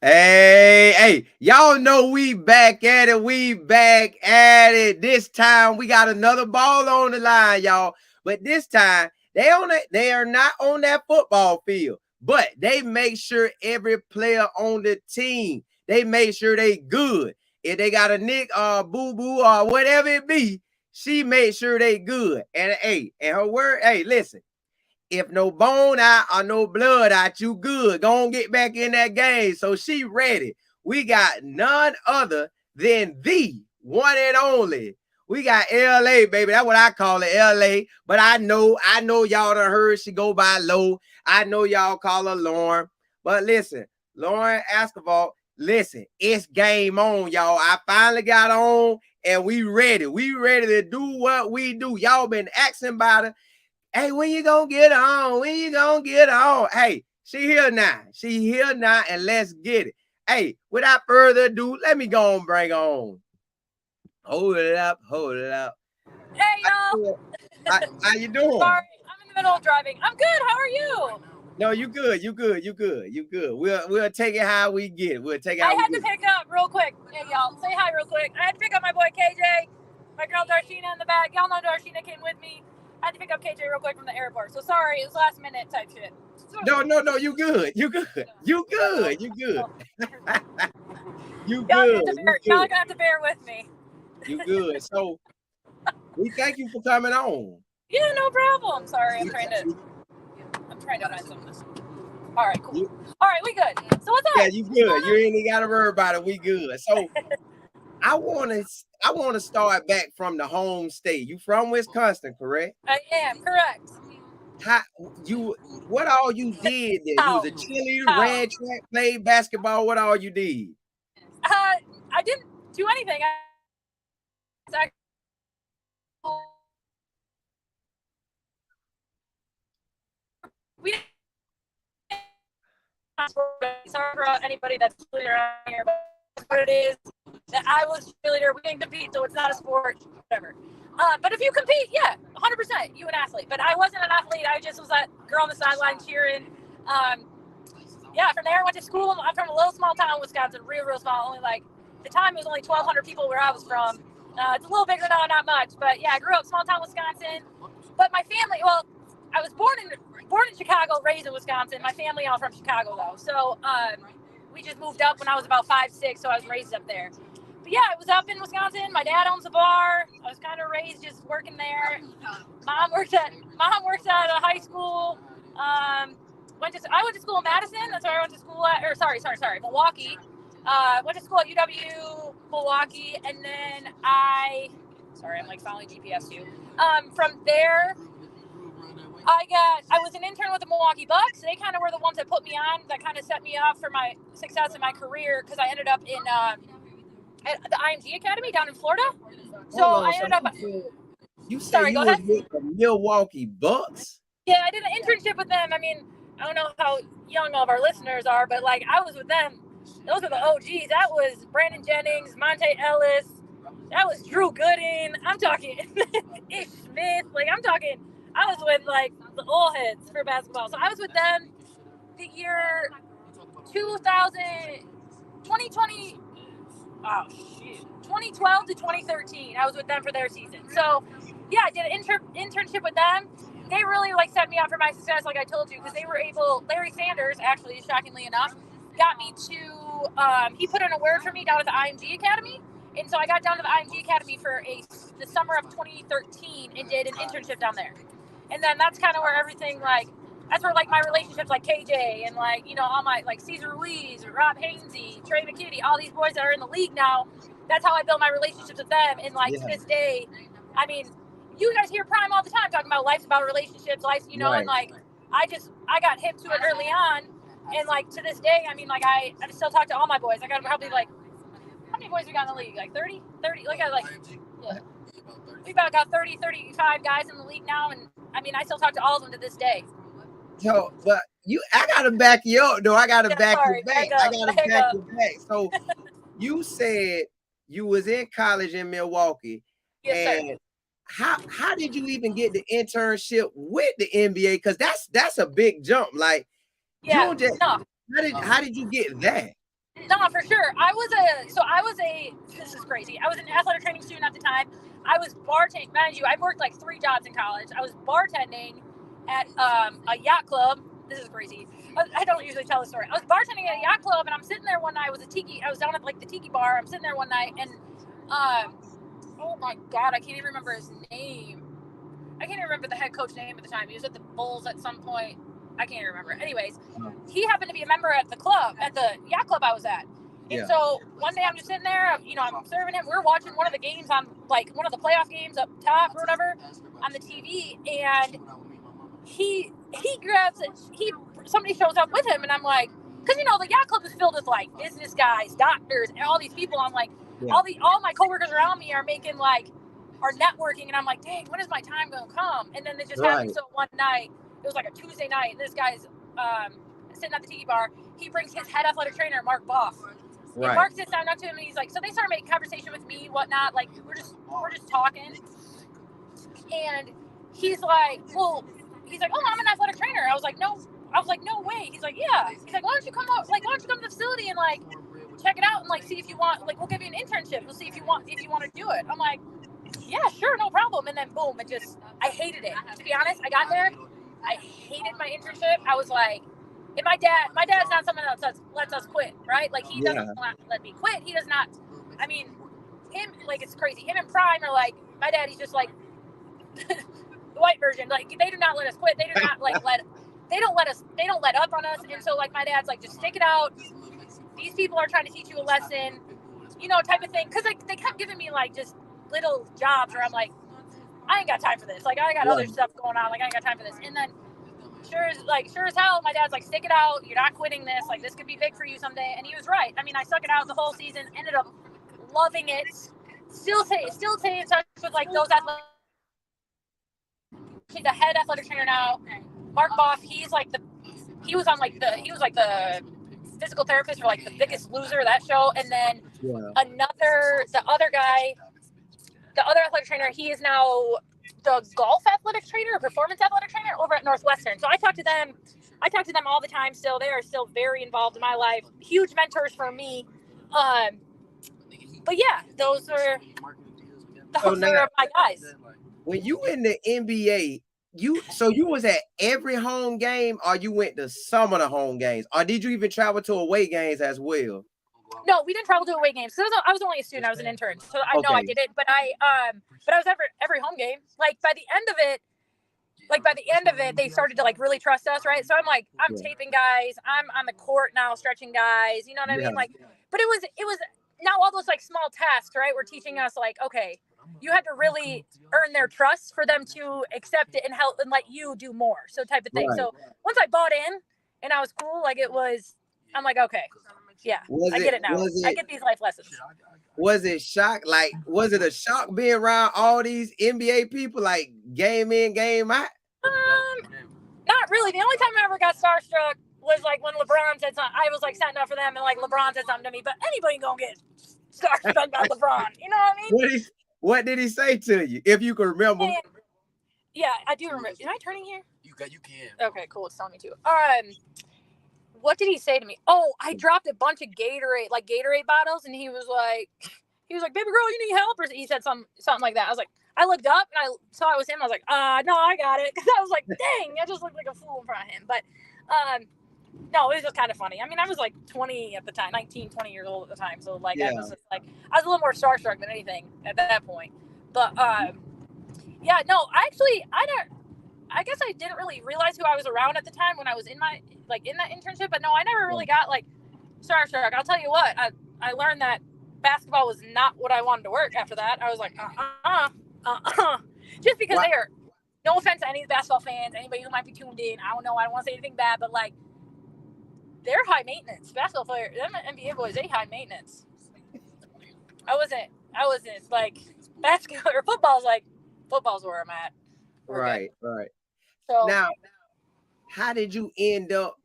Hey, y'all know we back at it. We back at it. This time we got another ball on the line, y'all. But this time they are not on that football field, but they make sure every player on the team, they make sure they good. If they got a nick or boo boo or whatever it be, she made sure they good. And her word, hey, listen. If no bone out or no blood out, you good. Go on, get back in that game. So she ready. We got none other than the one and only. We got LA, baby. That's what I call it, LA. But I know y'all done heard she go by low. I know y'all call her Lauren. But listen, Lauren Askevold, listen, it's game on, y'all. I finally got on and we ready. We ready to do what we do. Y'all been asking about it. Hey, when you gonna get on? When you gonna get on? Hey, she here now. She here now, and let's get it. Hey, without further ado, let me go and bring on. Hold it up, hold it up. Hey, y'all. How you doing? Sorry, I'm in the middle of driving. I'm good. How are you? No, you good. You good. You good. You good. We'll take it how we get it. We'll take it how I we had get to pick up real quick. Hey, y'all. Say hi real quick. I had to pick up my boy KJ, my girl Darshina in the back. Y'all know Darshina came with me. I had to pick up KJ real quick from the airport. So sorry, it was last minute type shit. No, you good. You good. You good. You good. You Y'all good. y'all gonna have to bear with me. You good. So we thank you for coming on. Yeah, no problem. Sorry, I'm trying to find something. All right, cool. All right, we good. So what's up? Yeah, you good. You ain't gotta worry about it. We good. So I wanna start back from the home state. You from Wisconsin, correct? I am correct. What all you did there? You was a cheerleader, ran track, played basketball. What all you did? I didn't do anything. We sorry for anybody that's around here, but what it is that I was a cheerleader. We didn't compete, so it's not a sport, whatever. But if you compete, yeah, 100%, you an athlete. But I wasn't an athlete. I just was that girl on the sideline cheering. Yeah, from there I went to school. I'm from a little small town, Wisconsin, real small. Only like the time it was only 1,200 people where I was from. It's a little bigger now, not much. But yeah, I grew up small town Wisconsin. But my family, well, I was born in Chicago, raised in Wisconsin. My family all from Chicago though, so we just moved up when I was about 5, 6, so I was raised up there. But yeah, I was up in Wisconsin. My dad owns a bar. I was kind of raised just working there. Mom works at a high school. I went to school in Madison. That's where I went to school at. Or sorry, Milwaukee. Went to school at UW Milwaukee, and then I'm like following GPS too. From there, I was an intern with the Milwaukee Bucks. They kind of were the ones that put me on, that kind of set me up for my success in my career, because I ended up in at the IMG Academy down in Florida. So I ended up. You said you was with the Milwaukee Bucks? Yeah, I did an internship with them. I mean, I don't know how young all of our listeners are, but like I was with them. Those are the OGs. That was Brandon Jennings, Monte Ellis. That was Drew Gooden. I'm talking Ish Smith. I was with like the old heads for basketball. So I was with them the year 2000, 2020. Oh shit, 2012 to 2013. I was with them for their season. So yeah, I did an internship with them. They really like set me up for my success, like I told you, because they were able. Larry Sanders, actually, shockingly enough, got me to. He put in a word for me down at the IMG Academy, and so I got down to the IMG Academy for the summer of 2013 and did an internship down there. And then that's kind of where everything that's where like my relationships like KJ and all my like Cesar Ruiz, Rob Hainsey, Trey McKitty, all these boys that are in the league now. That's how I built my relationships with them. And to this day, I mean, you guys hear Prime all the time talking about life's about relationships, and I got hip to it early on. And to this day, I mean, I still talk to all my boys. I got probably how many boys we got in the league? Like 30? Yeah. We about got 30, 35 guys in the league now, and I mean, I still talk to all of them to this day. Yo, but I gotta back you up, though. I gotta back you back. So you said you was in college in Milwaukee. Yes, sir. How did you even get the internship with the NBA? Because that's a big jump. Like, yeah, how did you get that? No, for sure. This is crazy. I was an athletic training student at the time. I was bartending. Mind you, I worked like 3 jobs in college. I was bartending at a yacht club. This is crazy. I don't usually tell the story. I was bartending at a yacht club, and I'm sitting there one night. I was down at like the tiki bar. I'm sitting there one night, and oh my God, I can't even remember his name. I can't even remember the head coach name at the time. He was at the Bulls at some point. I can't even remember. Anyways, he happened to be a member at the yacht club I was at. And so one day I'm just sitting there, I'm serving him. We're watching one of the games on like one of the playoff games up top or whatever on the TV, and he grabs it. Somebody shows up with him, and I'm like, because the yacht club is filled with like business guys, doctors, and all these people. I'm like, all my coworkers around me are networking, and I'm like, dang, when is my time gonna come? And then it just happened. So one night, it was like a Tuesday night, and this guy's sitting at the tiki bar. He brings his head athletic trainer, Mark Boff. And Mark sits down next to him, and he's like, so they started making conversation with me, whatnot. Like we're just talking, and he's like, oh, I'm an athletic trainer. I was like, no way. He's like, yeah. He's like, why don't you come to the facility and like check it out and like see if you want, like we'll give you an internship. We'll see if you want to do it. I'm like, yeah, sure, no problem. And then boom, I hated it. To be honest, I got there, I hated my internship. I was like, and my dad's not someone that lets us quit, right? Like he doesn't let me quit. He does not. I mean, him, like it's crazy. Him and Prime are like, my dad, he's just like the white version. Like they do not let us quit. They do not they don't let up on us. And so like my dad's like, just stick it out. These people are trying to teach you a lesson, type of thing. Because like they kept giving me like just little jobs where I'm like, I ain't got time for this. Like I got other stuff going on. Like I ain't got time for this. And then sure as hell, my dad's like, stick it out. You're not quitting this. Like this could be big for you someday. And he was right. I mean, I stuck it out the whole season. Ended up loving it. Still stay in touch with like those athletic. He's the head athletic trainer now. Mark Boff. He was like the physical therapist for like The Biggest Loser, that show. And then the other athletic trainer, he is now the golf athletic trainer or performance athletic trainer over at Northwestern. So I talk to them all the time still. They are still very involved in my life. Huge mentors for me. But yeah, those are my guys. When you in the NBA, you was at every home game, or you went to some of the home games, or did you even travel to away games as well? No, we didn't travel to away games. So I was only a student. I was an intern. So I know I did it, but I was every home game. Like by the end of it, they started to like really trust us, right? So I'm taping guys. I'm on the court now, stretching guys. You know what I mean? Like, but it was now all those like small tasks, right? We're teaching us like, okay, you had to really earn their trust for them to accept it and help and let you do more. So type of thing. Right. So once I bought in and I was cool, like I'm like, okay, yeah, I get it now. I get these life lessons. Was it shock? Like, was it a shock being around all these NBA people, like game in, game out? Not really. The only time I ever got starstruck was like when LeBron said something. I was like standing up for them, and like LeBron said something to me. But anybody gonna get starstruck by LeBron? You know what I mean? What did he say to you? If you can remember. Yeah, I do remember. Am I turning here? You can. Okay, cool. It's telling me to. What did he say to me? Oh, I dropped a bunch of Gatorade bottles, and he was like, baby girl, you need help? Or he said something like that. I was like, I looked up and I saw it was him. I was like, no, I got it. Because I was like, dang, I just looked like a fool in front of him. But no, it was just kind of funny. I mean, I was like 20 at the time, 19, 20 years old at the time. So like, I was just like, I was a little more starstruck than anything at that point. But yeah, no, I guess I didn't really realize who I was around at the time when I was in that internship. But no, I never really got like starstruck. I'll tell you what, I learned that basketball was not what I wanted to work after that. I was like, just because they are, no offense to any basketball fans, anybody who might be tuned in. I don't know. I don't want to say anything bad, but like, they're high maintenance. Basketball players, them NBA boys, they high maintenance. I wasn't like basketball or football's where I'm at. Right. So now, how did you end up?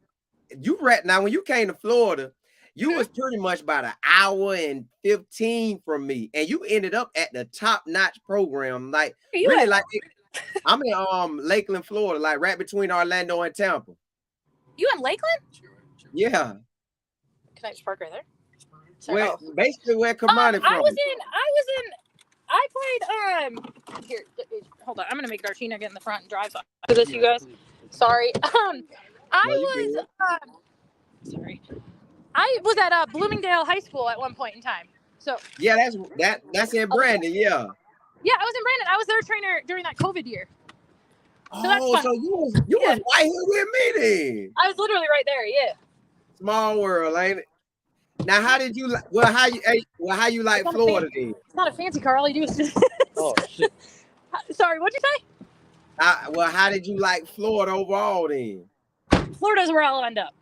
Now when you came to Florida, you was pretty much about an hour and 15 from me, and you ended up at the top-notch program. Like really, like I'm in Lakeland, Florida, like right between Orlando and Tampa. You in Lakeland? Yeah. Can I just park right there? Basically where Kamani from? I played here, hold on, I'm gonna make Dartina get in the front and drive for this, you guys. Sorry. I was at Bloomingdale High School at one point in time. So yeah, that's in Brandon, yeah. Yeah, I was in Brandon. I was their trainer during that COVID year. So that's fun. So you was right here with me then. I was literally right there, yeah. Small world, ain't it? Now, how did you like? How you like Florida then? It's not a fancy car. All you do is just. Oh shit! Sorry, what'd you say? How did you like Florida overall then? Florida's where I'll end up.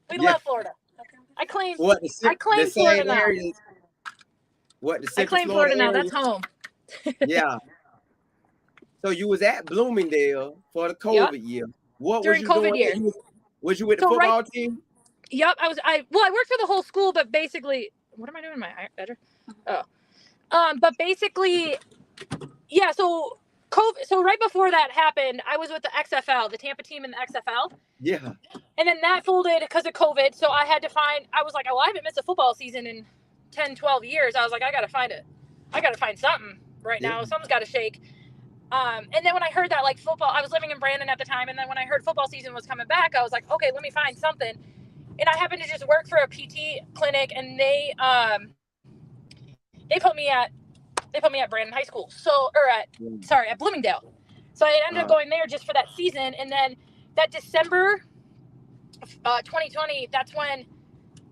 We love Florida. I claim. I claim Florida now. Areas, I claim Florida now. That's home. Yeah. So you was at Bloomingdale for the COVID year. What during was you COVID doing? year? Was you with the football team? Yep, I worked for the whole school, but basically, what am I doing in my address? Oh, but basically, yeah. So COVID. So right before that happened, I was with the XFL, the Tampa team in the XFL. Yeah. And then that folded because of COVID. So I had to I was like, oh, I haven't missed a football season in 10, 12 years. I was like, I got to find it. I got to find something right now. Something's got to shake. And then when I heard that like football, I was living in Brandon at the time. And then when I heard football season was coming back, I was like, okay, let me find something. And I happened to just work for a PT clinic, and they put me at Brandon High School. At Bloomingdale. So I ended up going there just for that season. And then that December 2020, that's when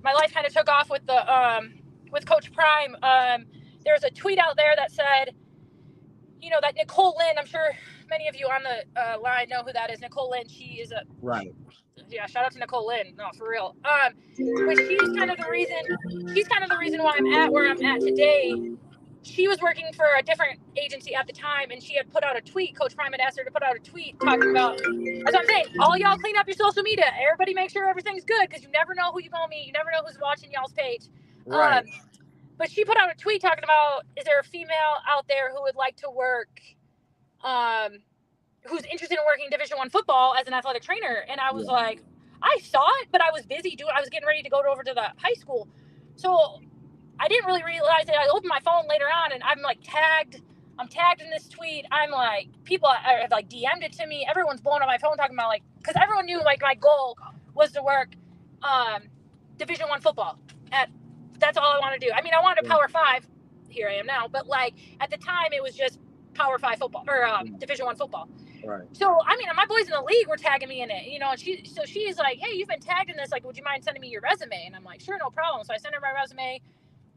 my life kind of took off with the with Coach Prime. There's a tweet out there that said, you know, that Nicole Lynn, I'm sure many of you on the line know who that is. Nicole Lynn, she is yeah, shout out to Nicole Lynn. No, for real. But she's kind of the reason why I'm at where I'm at today. She was working for a different agency at the time, and she had put out a tweet. Coach Prime had asked her to put out a tweet talking about, that's what I'm saying, all y'all clean up your social media. Everybody make sure everything's good, because you never know who you're going to meet. You never know who's watching y'all's page. Right. But she put out a tweet talking about, is there a female out there who would like to work, who's interested in working Division I football as an athletic trainer? And I was like, I saw it, but I was busy I was getting ready to go over to the high school. So I didn't really realize it. I opened my phone later on, and I'm like I'm tagged in this tweet. I'm like, people have like DM'd it to me. Everyone's blowing up my phone talking about like, because everyone knew like my goal was to work Division I football. That's all I want to do. I mean, I wanted a Power 5. Here I am now. But like at the time, it was just Power 5 football or Division I football. Right. So I mean, my boys in the league were tagging me in it, you know. And she's like, hey, you've been tagged in this. Like, would you mind sending me your resume? And I'm like, sure, no problem. So I sent her my resume.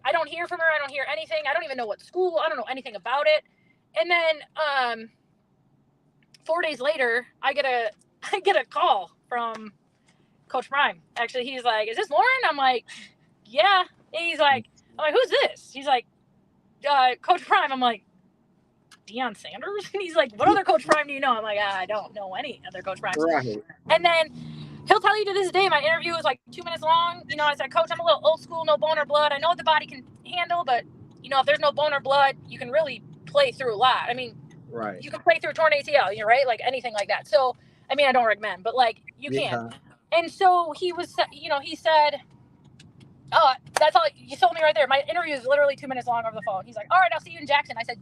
I don't hear from her. I don't hear anything. I don't even know what school. I don't know anything about it. And then 4 days later, I get a call from Coach Prime. Actually, he's like, is this Lauren? I'm like, yeah. And he's like, who's this? He's like, Coach Prime. I'm like, Deion Sanders? And he's like, what other Coach Prime do you know? I'm like, I don't know any other Coach Prime. Right. And then he'll tell you to this day, my interview was like 2 minutes long. You know, I said, Coach, I'm a little old school, no bone or blood. I know what the body can handle, but, you know, if there's no bone or blood, you can really play through a lot. I mean, you can play through a torn ACL, you know, right? Like anything like that. So, I mean, I don't recommend, but like you can. And so he said, oh, that's all you told me right there. My interview is literally 2 minutes long over the phone. He's like, all right, I'll see you in Jackson. I said,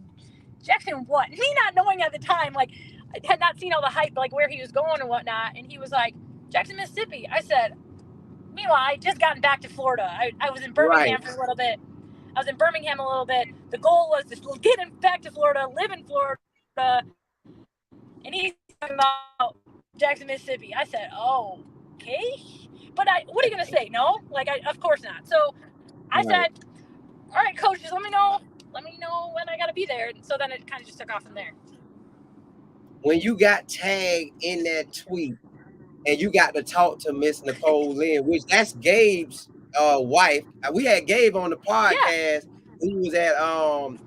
Jackson what? Me not knowing at the time, like I had not seen all the hype, like where he was going and whatnot. And he was like, Jackson, Mississippi. I said, meanwhile, I just gotten back to Florida. I was in Birmingham for a little bit. The goal was to get him back to Florida, live in Florida. And he's talking about Jackson, Mississippi. I said, oh, okay. But what are you going to say? No? Like, of course not. So I said, all right, Coach, just let me know when I got to be there. And so then it kind of just took off from there. When you got tagged in that tweet and you got to talk to Miss Nicole Lynn, which that's Gabe's wife. We had Gabe on the podcast. Yeah. He was at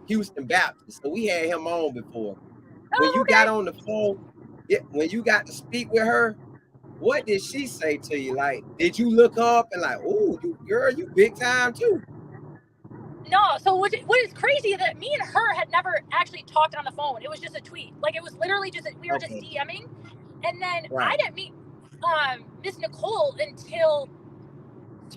Houston Baptist. So we had him on before. When you got on the phone, when you got to speak with her, what did she say to you? Like, did you look up and like, oh, you big time too? No, so what is crazy is that me and her had never actually talked on the phone. It was just a tweet. Like, it was literally just, we were just DMing. And then I didn't meet Miss Nicole until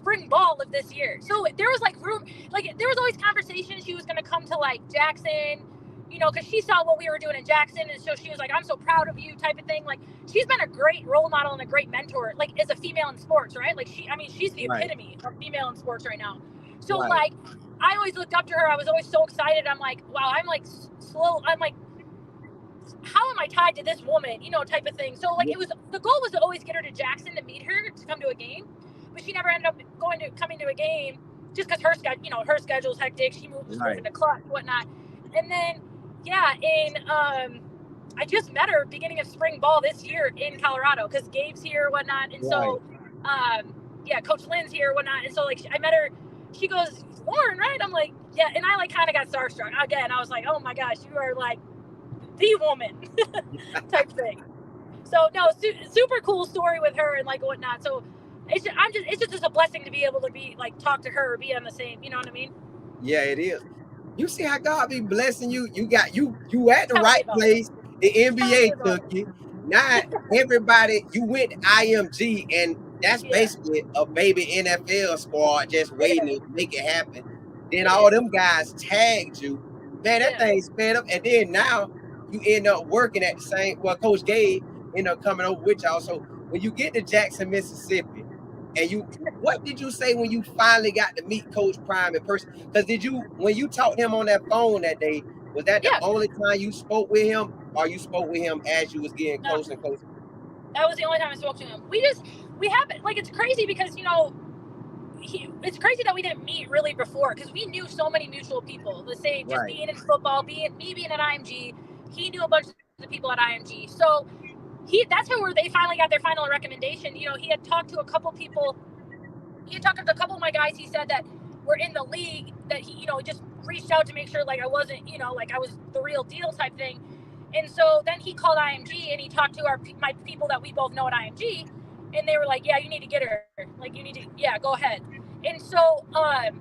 spring ball of this year. So there was like room, like there was always conversation. She was going to come to like Jackson, you know, because she saw what we were doing in Jackson. And so she was like, I'm so proud of you type of thing. Like she's been a great role model and a great mentor, like as a female in sports, right? Like she's the epitome of female in sports right now. So like, I always looked up to her. I was always so excited. I'm like, wow, I'm like slow. I'm like, how am I tied to this woman, you know, type of thing. So like the goal was to always get her to Jackson to meet her, to come to a game, but she never ended up coming to a game just because her schedule's hectic. She was moving to Clark and whatnot. And then, I just met her beginning of spring ball this year in Colorado because Gabe's here and whatnot. And so, Coach Lynn's here and whatnot. And so like I met her, she goes, Lauren, right? I'm like, yeah. And I like kind of got starstruck again. I was like, oh my gosh, you are like the woman type thing. So no, super cool story with her and like whatnot. So it's just a blessing to be able to be like talk to her or be on the same, you know what I mean? Yeah, it is. You see how God be blessing you. You got you at the right place. The NBA took you. Not everybody. You went to IMG, and that's basically a baby NFL squad just waiting to make it happen. Then all them guys tagged you. Man, that thing sped up, and then now you end up working at the same. Well, Coach Gabe ended up coming over with y'all. So when you get to Jackson, Mississippi, and what did you say when you finally got to meet Coach Prime in person? Because when you talked to him on that phone that day, was that the only time you spoke with him, or you spoke with him as you was getting closer and closer? That was the only time I spoke to him. We have like, it's crazy because, you know, it's crazy that we didn't meet really before because we knew so many mutual people. Let's say just being in football, me being at IMG, he knew a bunch of the people at IMG. So that's where they finally got their final recommendation. You know, he had talked to a couple people. He had talked to a couple of my guys. He said that were in the league that he, you know, just reached out to make sure like I wasn't, you know, like I was the real deal type thing. And so then he called IMG and he talked to my people that we both know at IMG, and they were like, yeah, you need to get her. Like you need to, go ahead. And so, that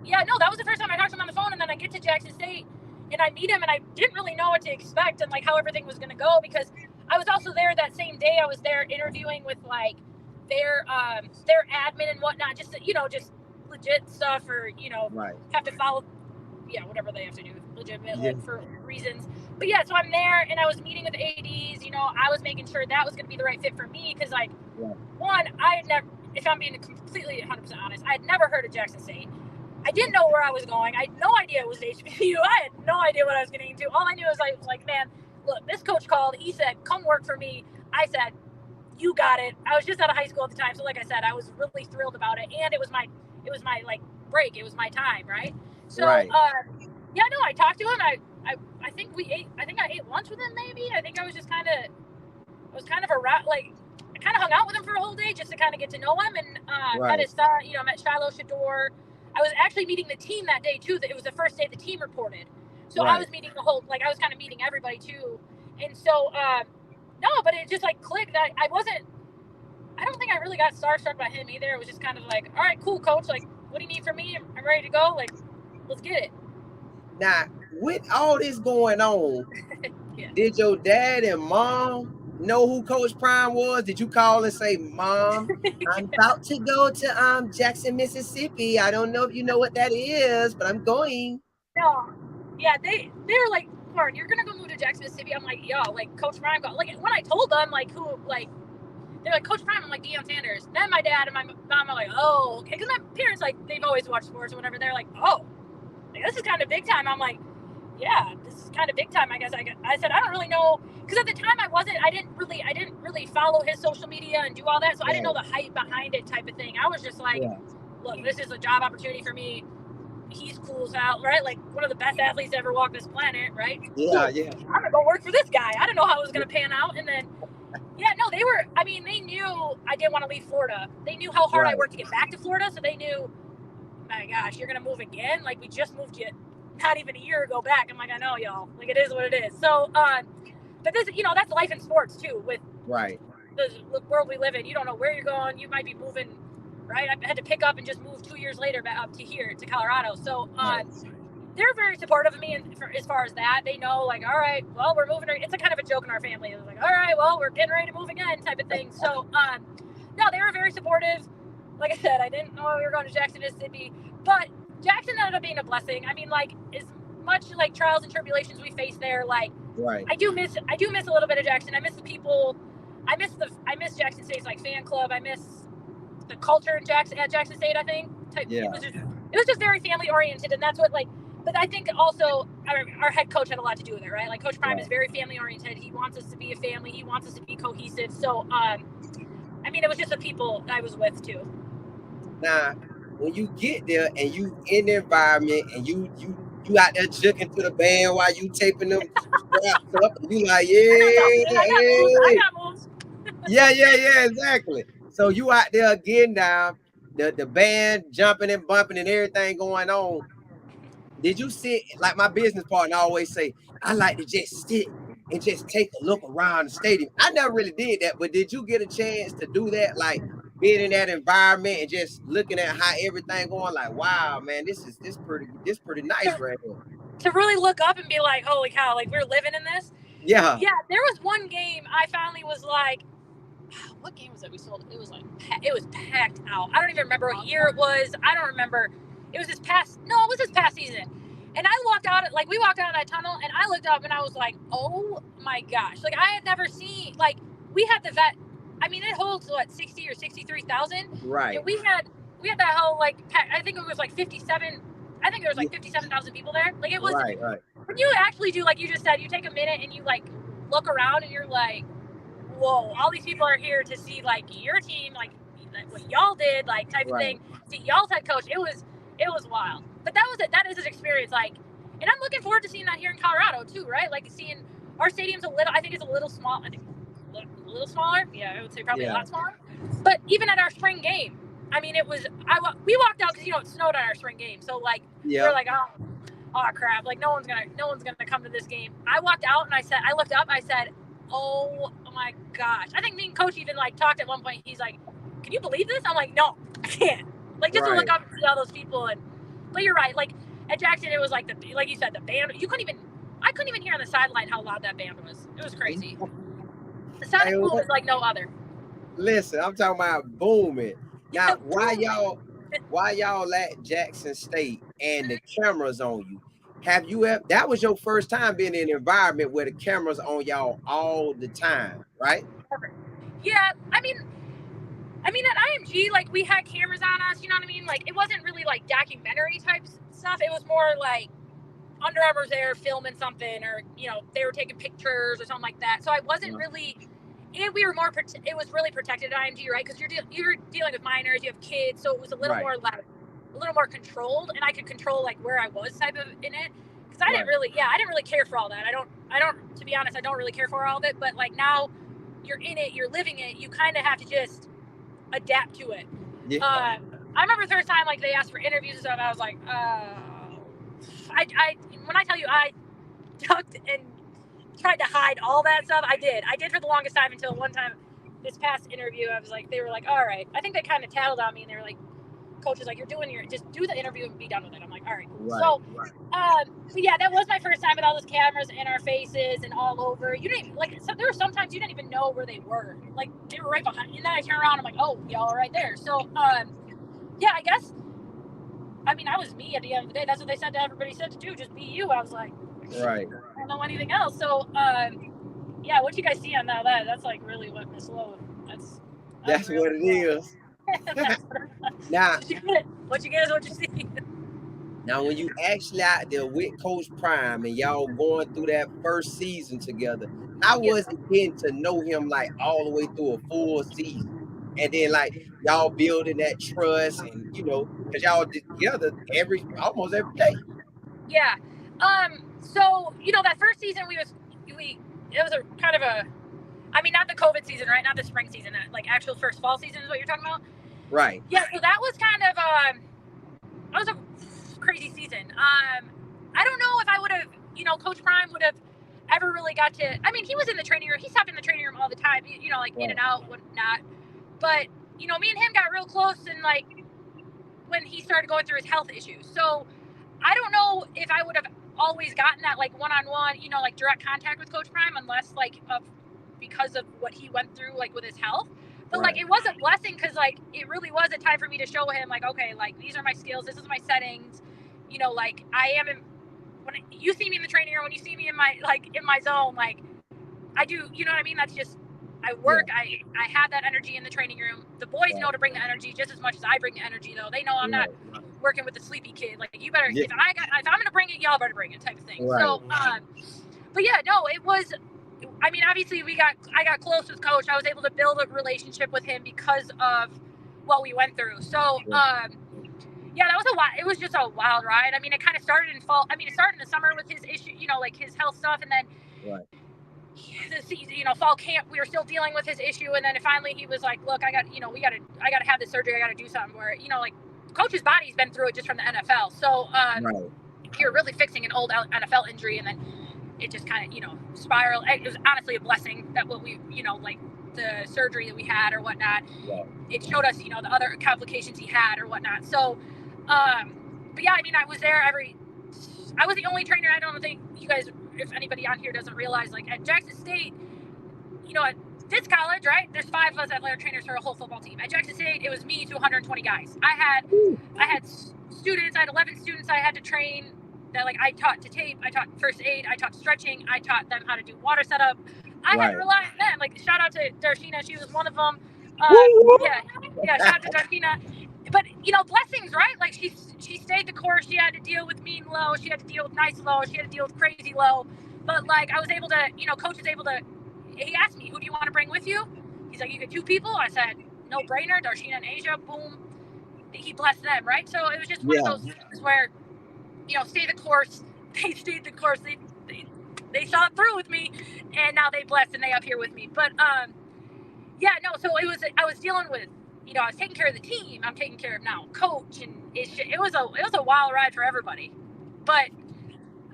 was the first time I talked to him on the phone. And then I get to Jackson State and I meet him and I didn't really know what to expect and like how everything was going to go because I was also there that same day. I was there interviewing with like their admin and whatnot, just legit stuff or, you know, have to follow, whatever they have to do legitimately for reasons. But so I'm there and I was meeting with ADs, you know, I was making sure that was going to be the right fit for me. Cause like one, I had never, if I'm being completely 100% honest, I had never heard of Jackson State. I didn't know where I was going. I had no idea it was HBCU. I had no idea what I was getting into. All I knew was like, man, look, this coach called. He said, come work for me. I said, you got it. I was just out of high school at the time. So like I said, I was really thrilled about it. And it was my like break. It was my time. Right. So, I talked to him. I think I ate lunch with him. Maybe. I think I was just kind of a rat. Like I kind of hung out with him for a whole day just to kind of get to know him and met his son, you know, met Shiloh Shador. I was actually meeting the team that day too. It was the first day the team reported. So I was meeting I was kind of meeting everybody too. And so, but it just like clicked that I don't think I really got starstruck by him either. It was just kind of like, all right, cool coach. Like, what do you need from me? I'm ready to go. Like, let's get it. Now, with all this going on, did your dad and mom know who Coach Prime was? Did you call and say, Mom, I'm about to go to Jackson, Mississippi. I don't know if you know what that is, but I'm going. No. Yeah, they were like, Lauren, you're gonna go move to Jackson, Mississippi. I'm like, like Coach Prime got like when I told them like who like they're like Coach Prime, I'm like Deion Sanders. Then my dad and my mom are like, oh, okay, because my parents like they've always watched sports or whatever. They're like, oh, like, this is kind of big time. I'm like, yeah, this is kind of big time. I guess I said I don't really know because at the time I didn't really follow his social media and do all that, so I didn't know the hype behind it type of thing. I was just like, look, this is a job opportunity for me. He's cool as hell, right? Like one of the best athletes to ever walk this planet, right? Yeah, so, I'm gonna go work for this guy. I didn't know how it was gonna pan out, and then they knew I didn't want to leave Florida. They knew how hard I worked to get back to Florida, so they knew, my gosh, you're gonna move again? Like we just moved you not even a year ago back. I'm like, I know, y'all. Like it is what it is. So, but this, you know, that's life in sports too. With the world we live in, you don't know where you're going. You might be moving. Right, I had to pick up and just move 2 years later back up to here to Colorado. So they're very supportive of me, and as far as that, they know like, all right, well, we're moving. It's a kind of a joke in our family. It was like, all right, well, we're getting ready to move again, type of thing. So no, they were very supportive. like I said, I didn't know we were going to Jackson, Mississippi, but Jackson ended up being a blessing. I mean, like, as much like trials and tribulations we face there, like, Right. I do miss a little bit of Jackson. I miss the people. I miss Jackson State's like fan club. I miss the culture at Jackson State. I think Yeah. it was just very family oriented, and that's what like. But I think also our head coach had a lot to do with it, right? Like Coach Prime is very family oriented. He wants us to be a family. He wants us to be cohesive. So, I mean, it was just the people I was with too. Now, when you get there and you in the environment and you out there jerking to the band while you taping them straps up, and you like, I got moves. yeah, exactly. So you out there again now, the band jumping and bumping and everything going on. Did you sit, like my business partner always say, I like to just sit and just take a look around the stadium. I never really did that, but did you get a chance to do that? Like being in that environment and just looking at how everything going, like, wow, man, this pretty nice right here. To really look up and be like, holy cow, like we're living in this. Yeah. Yeah, there was one game I finally was like, what game was it we sold? It was like, it was packed out. I don't even remember what year it was. I don't remember. It was this past season. And we walked out of that tunnel and I looked up and I was like, oh my gosh. Like I had never seen, like we had the vet. I mean, it holds what, 60 or 63,000. Right. And we had that whole like, I think it was like 57. I think there was like 57,000 people there. Like it was, right. When you actually do, like you just said, you take a minute and you like look around and you're like, whoa, all these people are here to see like your team, like what y'all did, like type of thing. See y'all's head coach. It was wild. But that was it. That is an experience. Like, and I'm looking forward to seeing that here in Colorado too, right? Like seeing our stadium's I think it's a little small. I think a little smaller. Yeah, I would say probably a lot smaller. But even at our spring game, I mean, it was. We walked out because it snowed at our spring game, so like we're like, oh crap, like no one's gonna come to this game. I walked out and I looked up, I said, oh my gosh. I think me and Coach even like talked at one point. He's like, can you believe this? I'm like, no, I can't. Like just to look up and see all those people. But you're right. Like at Jackson, it was like like you said, the band. I couldn't even hear on the sideline how loud that band was. It was crazy. The Sonic Boom was like no other. Listen, I'm talking about booming. Now, why y'all at Jackson State and the cameras on you? Have you ever? That was your first time being in an environment where the cameras on y'all all the time, right? Yeah, I mean at IMG, like we had cameras on us. You know what I mean? Like it wasn't really like documentary type stuff. It was more like Under Armour's there filming something, or they were taking pictures or something like that. So I wasn't really. And we were more. It was really protected at IMG, right? Because you're dealing with minors, you have kids, so it was a little more like a little more controlled, and I could control like where I was type of in it. Because I didn't really care for all that. I don't. To be honest, I don't really care for all of it. But like now, you're in it, you're living it. You kind of have to just adapt to it. Yeah. I remember the first time like they asked for interviews and stuff. I was like, when I tell you I ducked and tried to hide all that stuff. I did for the longest time until one time this past interview, I was like, they were like, all right. I think they kind of tattled on me and they were like, coach is like, just do the interview and be done with it. I'm like, all right. So, but yeah, that was my first time with all those cameras in our faces and all over. You didn't there were sometimes you didn't even know where they were. Like they were right behind you. And then I turn around, I'm like, oh, y'all are right there. So, yeah, I guess, I mean, I was me at the end of the day. That's what they said to everybody said to do. Just be you. I was like, right. I don't know anything else. So, yeah, what you guys see on that's like really what Miss Lowe. That's what it is. Now, what you get is what you see. Now, when you actually out there with Coach Prime and y'all going through that first season together, how was it getting to know him like all the way through a full season? And then like y'all building that trust and because y'all together almost every day. Yeah. So that first season it was a kind of a, I mean, not the COVID season, right? Not the spring season, like actual first fall season is what you're talking about? Right. Yeah, so that was kind of that was a crazy season. I don't know if I would have, Coach Prime would have ever really got to, I mean, he was in the training room. He stopped in the training room all the time, like in and out, whatnot. But, me and him got real close and like when he started going through his health issues. So I don't know if I would have always gotten that like one-on-one, like direct contact with Coach Prime unless like because of what he went through like with his health. But like, it was a blessing because like it really was a time for me to show him like, okay, like these are my skills, this is my settings, you know, like I am when you see me in the training room, when you see me in my zone, like I do, you know what I mean? That's just, I work, I have that energy in the training room. The boys know to bring the energy just as much as I bring the energy, though. They know I'm not working with the sleepy kid. Like, you better, if I'm going to bring it, y'all better bring it, type of thing. So, but yeah, no, it was, I mean, obviously I got close with Coach. I was able to build a relationship with him because of what we went through. So, yeah, that was it was just a wild ride. I mean, it kind of started in fall. I mean, it started in the summer with his issue, you know, like his health stuff. And then, you know, fall camp, we were still dealing with his issue. And then finally he was like, look, I got to have this surgery. I got to do something where, you know, like Coach's body's been through it just from the NFL. So, you're really fixing an old NFL injury. And then it just kind of, you know, spiraled. It was honestly a blessing that what we, you know, like the surgery that we had or whatnot, it showed us, you know, the other complications he had or whatnot. So, but yeah, I mean, I was there I was the only trainer. I don't think you guys, if anybody on here doesn't realize, like at Jackson State, you know, at this college, right, there's 5 of us athletic trainers for a whole football team. At Jackson State, it was me to 120 guys. I had students, I had 11 students I had to train that, like, I taught to tape, I taught first aid, I taught stretching, I taught them how to do water setup. I had to rely on them. Like, shout out to Darshina, she was one of them. Shout out to Darshina. But, you know, blessings, right? Like, she stayed the course. She had to deal with mean low. She had to deal with nice low. She had to deal with crazy low. But, like, I was able to, you know, Coach was able to, he asked me, who do you want to bring with you? He's like, you get 2 people? I said, no brainer, Darshina and Asia, boom. He blessed them, right? So it was just one of those things where, you know, stay the course. They stayed the course. They saw it through with me, and now they blessed and they up here with me. But, so I was dealing with, you know, I was taking care of the team. I'm taking care of now Coach, and it was a wild ride for everybody. But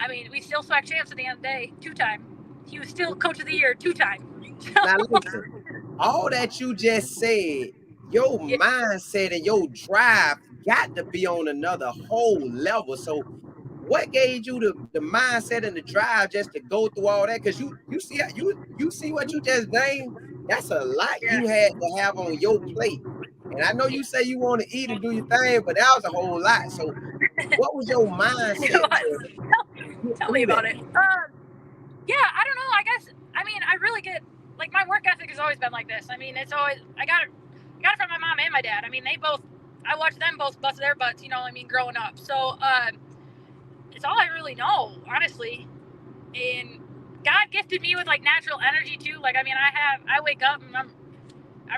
I mean, we still SWAC champs at the end of the day, 2-time. He was still Coach of the Year 2-time. So. Now listen, all that you just said, your mindset and your drive got to be on another whole level. So, what gave you the mindset and the drive just to go through all that? Because you see what you just named. That's a lot you had to have on your plate. And I know you say you want to eat and do your thing, but that was a whole lot. So what was your mindset? Tell me about it. I don't know. I guess, I mean, I really get, like, my work ethic has always been like this. I mean, it's always, I got it from my mom and my dad. I mean, I watched them both bust their butts, you know, I mean, growing up. So, it's all I really know, honestly. And God gifted me with, like, natural energy too. Like, I mean, I wake up and I'm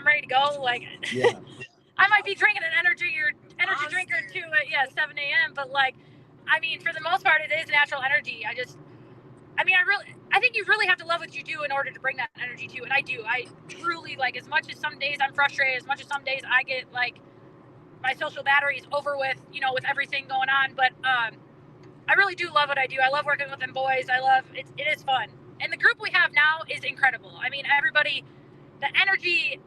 ready to go. Like, I might be drinking an energy drink or 2 at 7 a.m. But, like, I mean, for the most part, it is natural energy. I think you really have to love what you do in order to bring that energy to. And I do. I truly, like, as much as some days I'm frustrated, as much as some days I get, like, my social battery is over with, you know, with everything going on. But, I really do love what I do. I love working with them boys. It is fun. And the group we have now is incredible. I mean, everybody, the energy,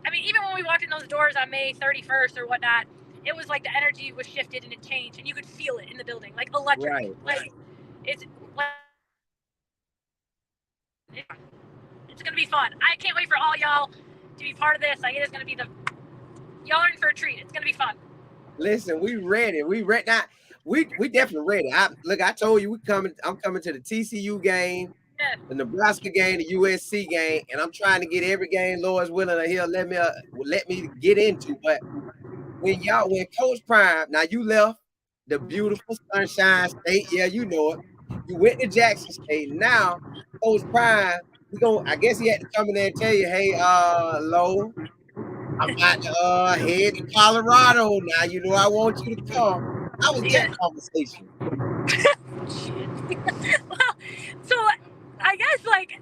I mean, even when we walked in those doors on May 31st or whatnot, it was like the energy was shifted and it changed and you could feel it in the building, like electric. Right. Like, it's going to be fun. I can't wait for all y'all to be part of this. Like, it is going to be y'all are in for a treat. It's going to be fun. Listen, we ready. Now. We definitely ready. I told you I'm coming to the TCU game, the Nebraska game, the USC game, and I'm trying to get every game Lord's willing to he'll let me get into. But when Coach Prime, now you left the beautiful Sunshine State, you know it. You went to Jackson State. Now Coach Prime, I guess he had to come in there and tell you, hey, Lo, I'm about to head to Colorado now. You know I want you to come. How was that conversation? Well, so I guess like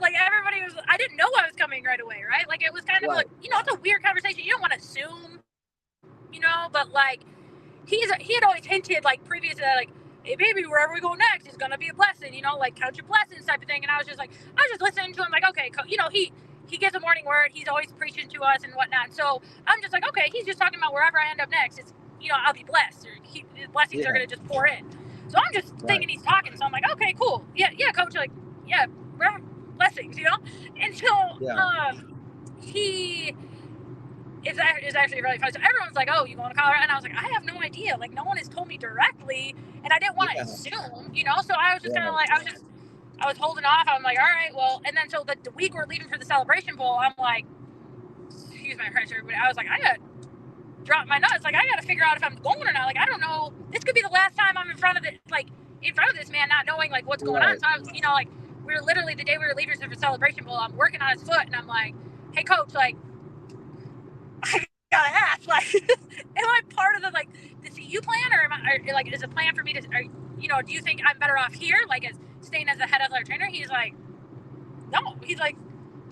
everybody was, I didn't know I was coming right away, right? Like, it was kind of like, you know, it's a weird conversation. You don't want to assume, you know, but like he had always hinted, like, previous to that, like, hey baby, wherever we go next is gonna be a blessing, you know, like, count your blessings type of thing. And I was just listening to him, like, okay, you know, he gives a morning word. He's always preaching to us and whatnot. So I'm just like, okay, he's just talking about wherever I end up next, it's, you know, I'll be blessed, or his blessings are going to just pour in. So I'm just thinking he's talking. So I'm like, okay, cool. Yeah, Coach, like, wherever blessings, you know? And so it's actually really funny. So everyone's like, "Oh, you going to Colorado?" And I was like, "I have no idea. Like, no one has told me directly, and I didn't want to assume, you know." So I was just kind of like, I was holding off. I'm like, "All right, well." And then so the week we're leaving for the Celebration Bowl, I'm like, excuse my French, everybody. I was like, I got to drop my nuts. Like, I got to figure out if I'm going or not. Like, I don't know. This could be the last time I'm in front of this man, not knowing like what's going on. So I was, you know, like, we were literally the day we were leaving for Celebration Bowl. I'm working on his foot, and I'm like, "Hey, coach, like, I gotta ask, like, am I part of the CU plan, or am I, or, like, is a plan for me to, or, you know, do you think I'm better off here, like, as staying as a head athletic trainer?" He's like, "No." He's like,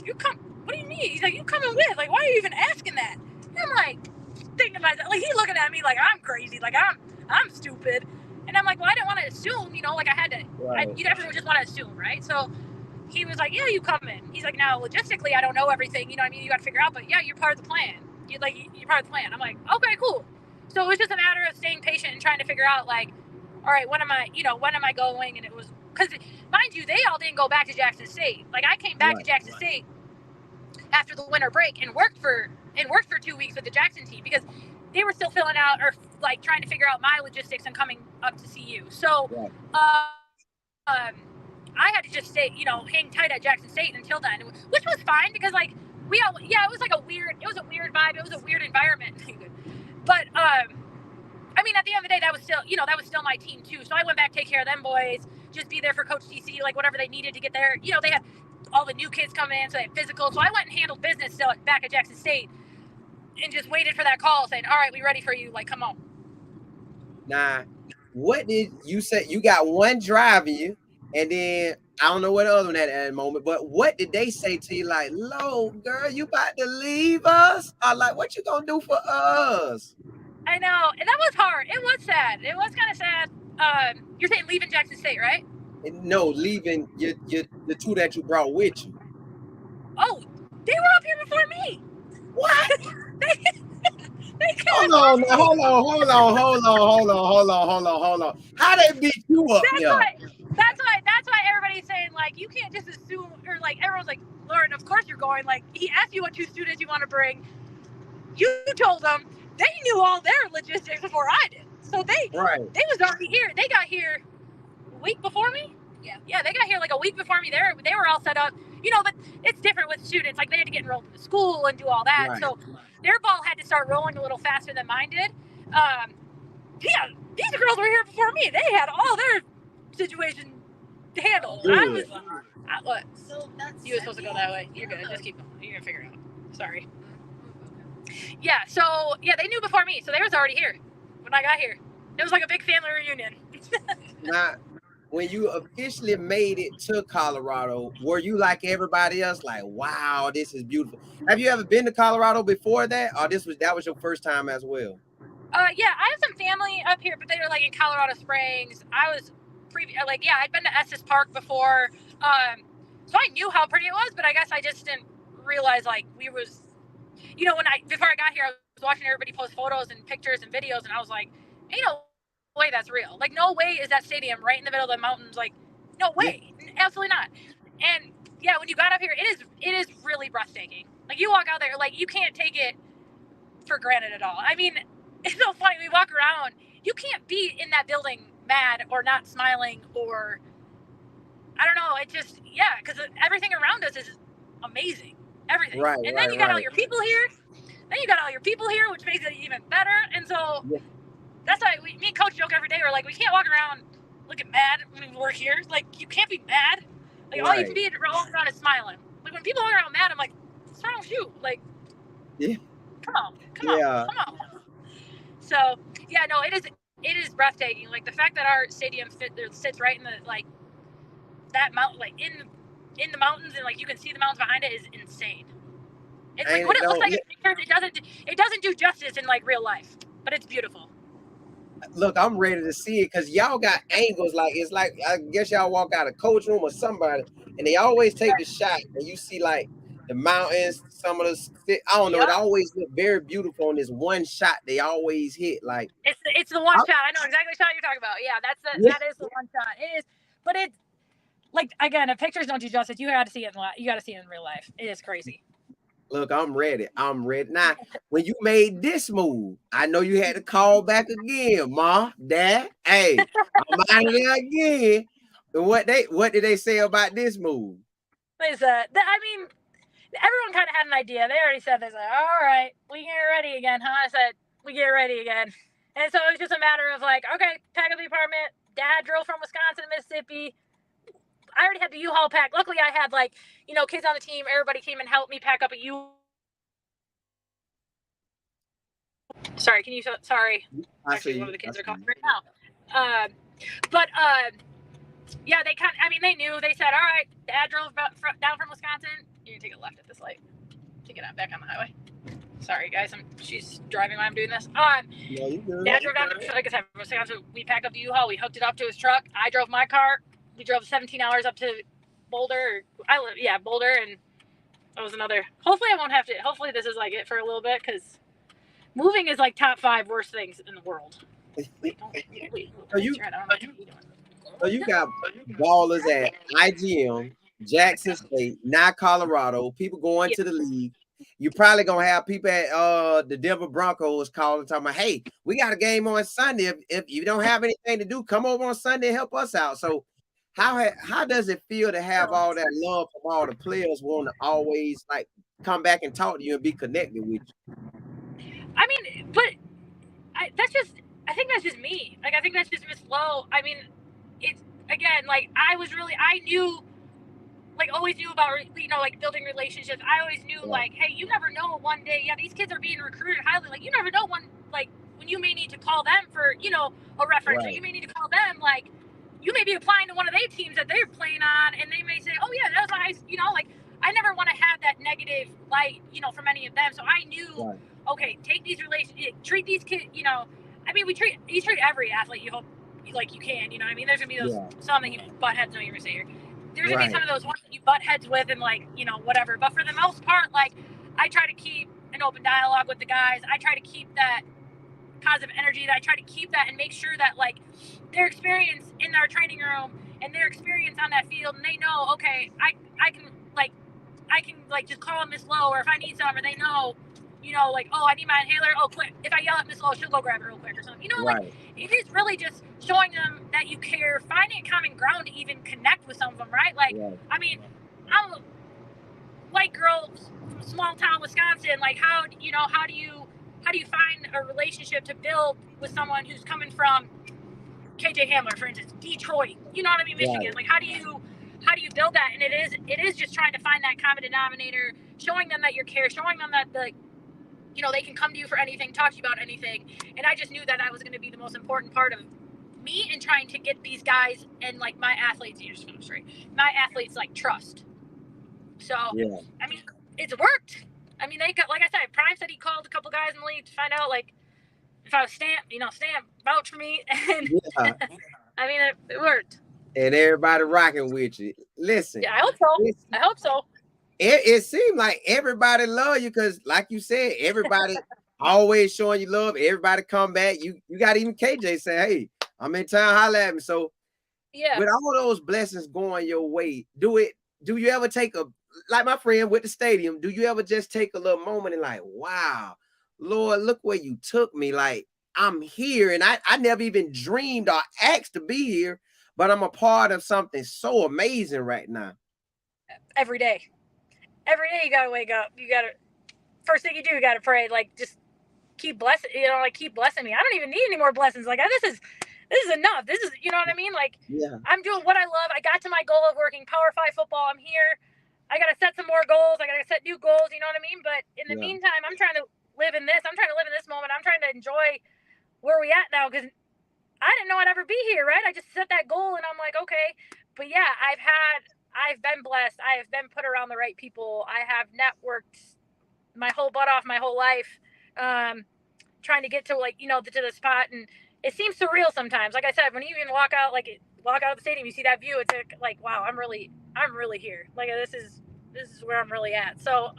"You come. What do you mean?" He's like, "You coming with? Like, why are you even asking that?" And I'm like, thinking about that. Like, he's looking at me like I'm crazy, like I'm stupid. And I'm like, well, I didn't want to assume, you know, like I had to. You everyone just want to assume, right? So he was like, "Yeah, you come in." He's like, "Now, logistically, I don't know everything. You know what I mean? You got to figure out, but yeah, you're part of the plan. You're part of the plan." I'm like, "Okay, cool." So it was just a matter of staying patient and trying to figure out, like, all right, when am I going? And it was, because, mind you, they all didn't go back to Jackson State. Like, I came back to Jackson State after the winter break and worked for 2 weeks with the Jackson team, because they were still filling out, or like trying to figure out my logistics and coming up to CU. So, I had to just stay, you know, hang tight at Jackson State until then, which was fine, because like it was a weird vibe. It was a weird environment. But I mean, at the end of the day, that was still my team too. So I went back, take care of them boys, just be there for Coach TC, like whatever they needed to get there. You know, they had all the new kids coming in, so they had physical. So I went and handled business still back at Jackson State, and just waited for that call saying, "All right, we ready for you. Like, come on." Nah, what did you say? You got one driving you, and then I don't know what other one at that moment, but what did they say to you? Like, "Lo, girl, you about to leave us?" Or like, "What you gonna do for us?" I know, and that was hard. It was sad. It was kind of sad. You're saying leaving Jackson State, right? And no, leaving the two that you brought with you. Oh, they were up here before me. What? they Hold on. How they beat you up here? That's why everybody's saying, like, you can't just assume, or like everyone's like, "Lauren, of course you're going." Like, he asked you what 2 students you want to bring. You told them. They knew all their logistics before I did. So they was already here. They got here a week before me. Yeah, they got here like a week before me. They were all set up. You know, but it's different with students. Like, they had to get enrolled in school and do all that. Right. So their ball had to start rolling a little faster than mine did. Yeah, these girls were here before me. They had all their situation handled. Good. What? So that's you were supposed to go that way. You're good. Just keep going. You're gonna figure it out. Sorry. Yeah. So yeah, they knew before me. So they was already here when I got here. It was like a big family reunion. Now, when you officially made it to Colorado, were you like everybody else, like, "Wow, this is beautiful"? Have you ever been to Colorado before that, or that was your first time as well? Yeah, I have some family up here, but they were like in Colorado Springs. I was I'd been to Estes Park before, so I knew how pretty it was, but I guess I just didn't realize, like, you know, before I got here, I was watching everybody post photos and pictures and videos, and I was like, ain't no way that's real. Like, no way is that stadium right in the middle of the mountains. Like, no way, absolutely not. And yeah, when you got up here, it is really breathtaking. Like, you walk out there, like, you can't take it for granted at all. I mean, it's so funny. We walk around, you can't be in that building mad or not smiling, or I don't know. It just, because everything around us is amazing. Everything. Right. And then you got all your people here. Which makes it even better. And so that's why me and Coach joke every day. We're like, we can't walk around looking mad when we're here. Like, you can't be mad. Like, all you can be walking around is smiling. Like, when people walk around mad, I'm like, what's wrong with you? Like, come on. So yeah, no, it is breathtaking. Like, the fact that our stadium sits right in the, like, that mountain, like in the mountains, and like you can see the mountains behind it, is insane. It's like what it looks like in pictures. It doesn't do justice in, like, real life, but it's beautiful. Look, I'm ready to see it, because y'all got angles. Like, it's like, I guess y'all walk out of coach room or somebody, and they always take the shot, and you see, like, the mountains, some of the, I don't know, it always look very beautiful on this one shot they always hit. Like, it's the one shot. I know exactly the shot you're talking about. Yeah, that is the one shot. It is, but it's like, again, if pictures don't do justice, you got to see it in real life. It is crazy. Look, I'm ready. I'm ready. Now, when you made this move, I know you had to call back again, Ma, Dad. Hey, I'm out of there again. And what did they say about this move? They said, I mean, everyone kind of had an idea. They already said, they said, all right, we get ready again, huh? I said, we get ready again. And so it was just a matter of like, okay, pack up the apartment. Dad drove from Wisconsin to Mississippi. I already had the U-Haul packed. Luckily, I had like, kids on the team. Everybody came and helped me pack up a U-Haul. Sorry, sorry. Actually, one of the kids are calling right now. Yeah, they knew. They said, all right, Dad drove down from Wisconsin. You're going to take a left at this light to get back on the highway. Sorry, guys. She's driving while I'm doing this. Dad drove down, like I said, from Wisconsin. We packed up the U-Haul. We hooked it up to his truck. I drove my car. We drove 17 hours up to Boulder. Boulder, and that was another. Hopefully, I won't have to. Hopefully, this is like it for a little bit, because moving is like top 5 worst things in the world. Wait, So you got ballers at IGM, Jackson State, now Colorado, people going to the league. You probably gonna have people at the Denver Broncos calling, talking about, hey, we got a game on Sunday. If you don't have anything to do, come over on Sunday and help us out. So how does it feel to have all that love from all the players want to always like come back and talk to you and be connected with you? I mean, but I think that's just me. Like, I think that's just Miss Lowe. I mean, it's, again, like, always knew about, like, building relationships. I always knew, like, hey, you never know one day, these kids are being recruited highly. Like, you never know when you may need to call them for, a reference, or you may need to call them, like, you may be applying to one of their teams that they're playing on, and they may say, oh, yeah, that was nice, like, I never want to have that negative light, from any of them. So I knew, okay, take these relationships, treat these kids, I mean, you treat every athlete you hope, like, you can, I mean, there's going to be those, some that you butt heads, no, you're going to say here. There's going to be some of those ones that you butt heads with and, like, whatever. But for the most part, like, I try to keep an open dialogue with the guys. I try to keep that positive energy. I try to keep that and make sure that, like, their experience in our training room and their experience on that field, and they know, okay, I can just call Miss Lowe, or if I need some, or they know, like, oh, I need my inhaler. Oh, quick. If I yell at Miss Lowe, she'll go grab it real quick or something. Like, it is really just showing them that you care, finding a common ground to even connect with some of them, right? Like, I mean, I'm a white girl from small town Wisconsin. Like, how do you find a relationship to build with someone who's coming from KJ Hamler, for instance, Detroit, you know what I mean, Michigan? Like, how do you build that? And it is just trying to find that common denominator, showing them that you care, showing them that they can come to you for anything, talk to you about anything. And I just knew that I was going to be the most important part of me in trying to get these guys and, like, my athletes, my athletes, like, trust. So, I mean, it's worked. I mean, they got, like I said, Prime said he called a couple guys in the league to find out, like, if I was Stamp, Stamp vouch for me. And I mean, it worked. And everybody rocking with you. Listen. Yeah, I hope so. It seemed like everybody love you, because, like you said, everybody always showing you love. Everybody come back. You got even KJ say, hey, I'm in town, holla at me. So with all those blessings going your way, do you ever take like my friend with the stadium, do you ever just take a little moment and like, wow, Lord, look where you took me. Like, I'm here, and I never even dreamed or asked to be here, but I'm a part of something so amazing right now. Every day you gotta wake up. You gotta, first thing you do, you gotta pray. Like, just keep blessing. Keep blessing me. I don't even need any more blessings. Like, this is enough. This is, you know what I mean? Like, I'm doing what I love. I got to my goal of working Power 5 football. I'm here. I gotta set some more goals. I gotta set new goals. You know what I mean? But in the meantime, I'm trying to live in this. I'm trying to live in this moment. I'm trying to enjoy where we at now, because I didn't know I'd ever be here, right? I just set that goal, and I'm like, okay. But yeah, I've been blessed. I have been put around the right people. I have networked my whole butt off my whole life, trying to get to, like, to the spot. And it seems surreal sometimes. Like I said, when you even walk out of the stadium, you see that view. It's like, wow, I'm really here. Like, this is where I'm really at. So,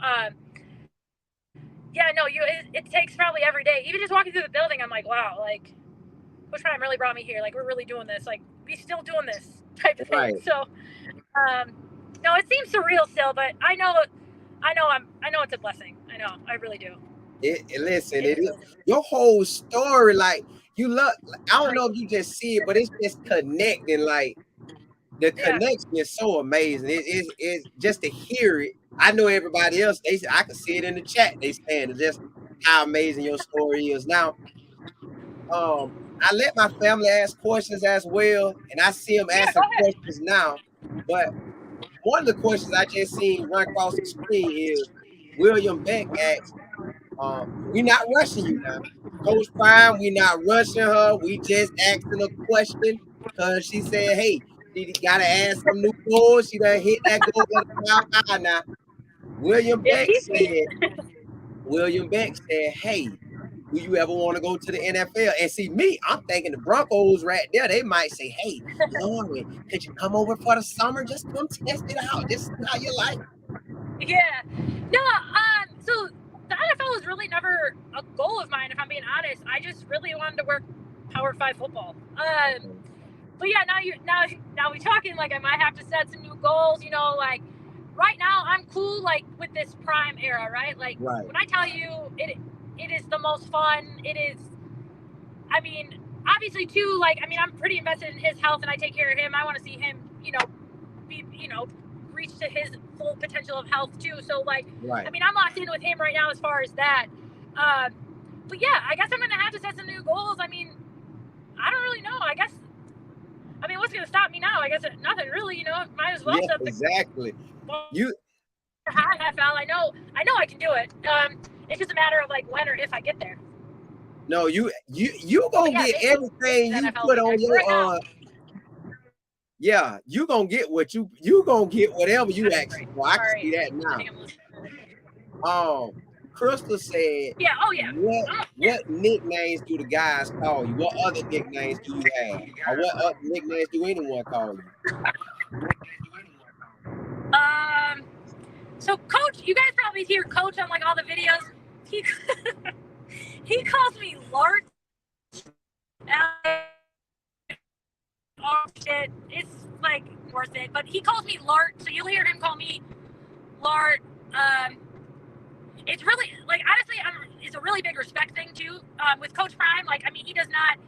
yeah, no, it takes probably every day. Even just walking through the building, I'm like, wow, like, Coach Prime really brought me here. Like, we're really doing this. Like, we still doing this type of thing. So, no, it seems surreal still, but I know I know it's a blessing. I know, I really do. Listen, it is your whole story. Like you look, I don't know if you just see it, but it's just connecting. Like the connection is so amazing. It's just to hear it. I know everybody else. I can see it in the chat. They saying just how amazing your story is. Now, I let my family ask questions as well, and I see them asking questions now. But one of the questions I just seen run across the screen is William Beck asked, "We not rushing you now, Coach Prime. We not rushing her. We just asking a question because she said, hey, she gotta add some new goals. She done hit that goal at a mile now." William Beck said, "Hey, do you ever want to go to the NFL?" And see me, I'm thinking the Broncos right there. They might say, "Hey, Lauren, could you come over for the summer? Just come test it out. Just see how you like." Yeah. No, so the NFL was really never a goal of mine, if I'm being honest. I just really wanted to work Power 5 football. But yeah, now we're talking like I might have to set some new goals, like right now I'm cool like with this prime era, right? Like when I tell you it is the most fun, it is, I mean, obviously too, like, I mean, I'm pretty invested in his health and I take care of him. I want to see him, be, reach to his full potential of health too. So like, I mean, I'm locked in with him right now as far as that. But yeah, I guess I'm going to have to set some new goals. I mean, I don't really know. I mean, what's going to stop me now? I guess nothing really, might as well. Yeah, exactly. You NFL, I know I can do it. It's just a matter of like when or if I get there. No, you gonna get everything you put on your yeah, you gonna get what you gonna get whatever you ask for. I can see that now. Crystal said, yeah, oh yeah. What nicknames do the guys call you? What other nicknames do you have? Or what other nicknames do anyone call you? So Coach, you guys probably hear Coach on like all the videos. He he calls me Lart. Oh shit, it's like worth it. But he calls me Lart, so you'll hear him call me Lart. It's really like honestly, it's a really big respect thing too. With Coach Prime, like I mean, he does not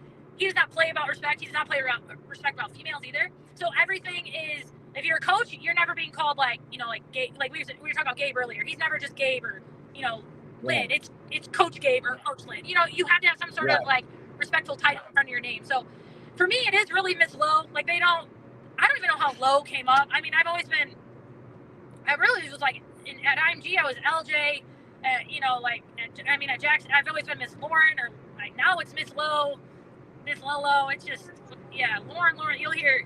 play about respect. He does not play around respect about females either. So everything is, if you're a coach, you're never being called like like Gabe. Like we were talking about Gabe earlier. He's never just Gabe or Lynn. It's Coach Gabe or Coach Lynn. You have to have some sort of like respectful title in front of your name. So for me, it is really Miss Lowe. Like I don't even know how Lowe came up. I mean, I really was like at IMG, I was LJ. At Jackson, I've always been Miss Lauren, or like now it's Miss Lowe, Miss Lolo. It's just Lauren. You'll hear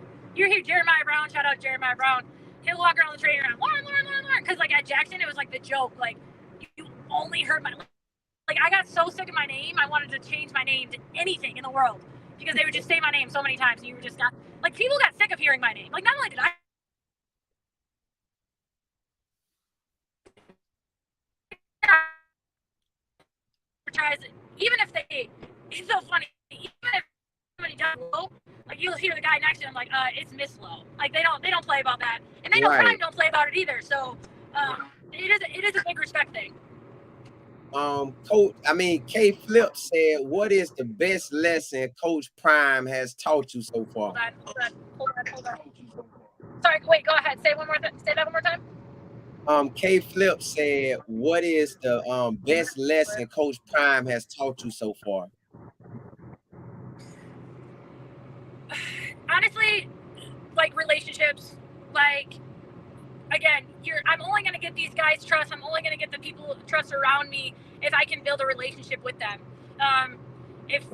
Jeremiah Brown. Shout out Jeremiah Brown. He'll walk around the training ground, Lauren. Because like at Jackson, it was like the joke. Like you only heard my. Like I got so sick of my name, I wanted to change my name to anything in the world because they would just say my name so many times, and you were just got like people got sick of hearing my name. Like not only did I. Even if it's so funny. Even if somebody does low, like you'll hear the guy next to him like, it's Miss Low. Like they don't play about that, and they don't play about it either. So it is a big respect thing. K Flip said, what is the best lesson Coach Prime has taught you so far? Hold on. Sorry, wait, go ahead. Say that one more time. K Flip said, what is the best lesson Coach Prime has taught you so far? Honestly, like relationships. Like again, I'm only gonna get these guys trust. I'm only gonna get the people trust around me if I can build a relationship with them. If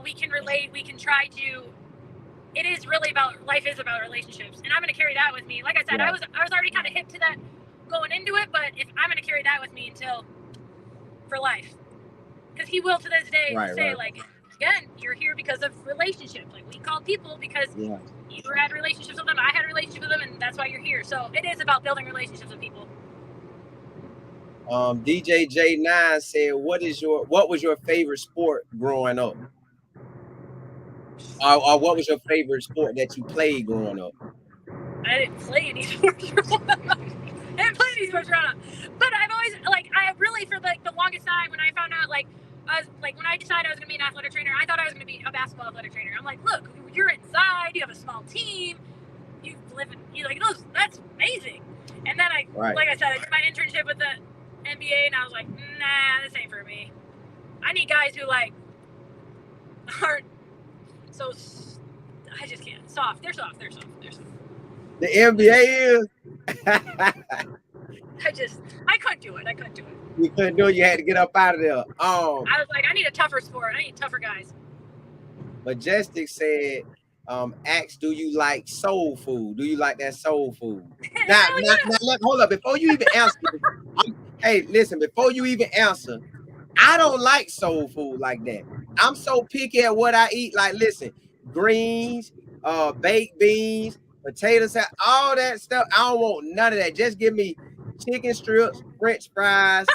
we can relate, we can try to. It is really about life is about relationships, and I'm gonna carry that with me. Like I said, I was already kind of hip to that going into it, but if I'm gonna carry that with me for life, because he will to this day say like, again, you're here because of relationships. Like we called people because you had relationships with them, I had relationships with them, and that's why you're here. So it is about building relationships with people. DJ J9 said, what was your favorite sport growing up? Or what was your favorite sport that you played growing up? I didn't play any sports. didn't play any sports growing up. But I've always, like, I really, for like the longest time, when I found out, like, when I decided I was going to be an athletic trainer, I thought I was going to be a basketball athletic trainer. I'm like, look, you're inside, you have a small team, you live in, you like, that's amazing. And then like I said, I did my internship with the NBA, and I was like, nah, this ain't for me. I need guys who, like, aren't so, I just can't. Soft. They're soft. The NBA is. I couldn't do it. You couldn't do it. You had to get up out of there. I was like, I need a tougher sport. I need tougher guys. Majestic said, ask, do you like soul food? Do you like that soul food? Now, look, hold up. Before you even answer, hey, listen, before you even answer, I don't like soul food like that. I'm so picky at what I eat. Like, listen, greens, baked beans, potatoes, all that stuff. I don't want none of that. Just give me chicken strips, French fries,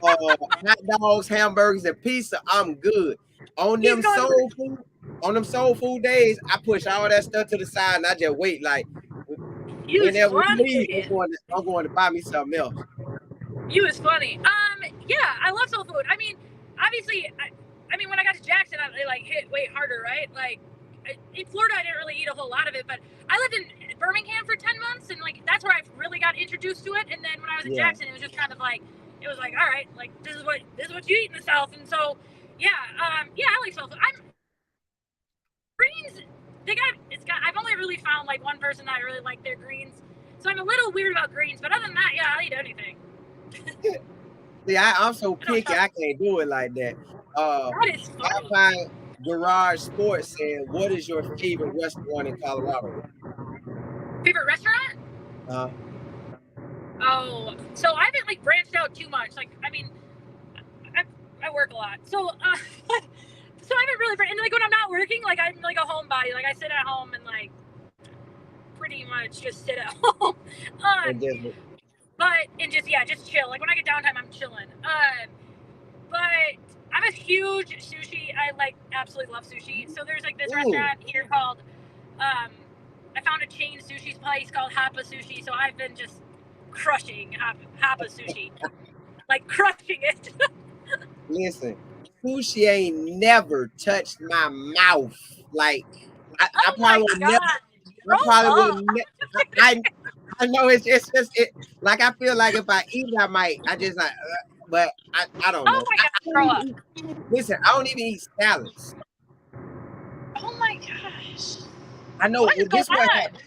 hot dogs, hamburgers, and pizza. I'm good. On them soul food days, I push all that stuff to the side and I just wait. Like, whenever we leave, I'm going to buy me something else. You was funny. Yeah, I love soul food. I mean, obviously, I mean, when I got to Jackson, I like hit way harder, right? Like, in Florida, I didn't really eat a whole lot of it, but I lived in Birmingham for 10 months, and like that's where I really got introduced to it. And then when I was in Jackson, it was just kind of like, it was like, all right, like this is what you eat in the South. And so, yeah, I like soul food. Greens. I've only really found like one person that I really like their greens, so I'm a little weird about greens. But other than that, yeah, I'll eat anything. See, I'm so picky, I can't do it like that. That is funny. I find Garage Sports said, what is your favorite restaurant in Colorado? Favorite restaurant? Oh, so I haven't like branched out too much. Like, I mean, I work a lot, so I haven't really. And like when I'm not working, like I'm like a homebody. Like I sit at home and like pretty much just sit at home. Just chill. Like when I get downtime, I'm chilling. But I'm a huge sushi. I like absolutely love sushi. So there's like this restaurant here called, I found a chain sushi place called Hapa Sushi. So I've been just crushing Hapa Sushi, like crushing it. Listen, sushi ain't never touched my mouth. Like I probably would never. I know it's just it. Like I feel like if I eat it, I might. I just like, but I don't know. Oh my God, listen, I don't even eat salads. Oh my gosh. I know this what happened.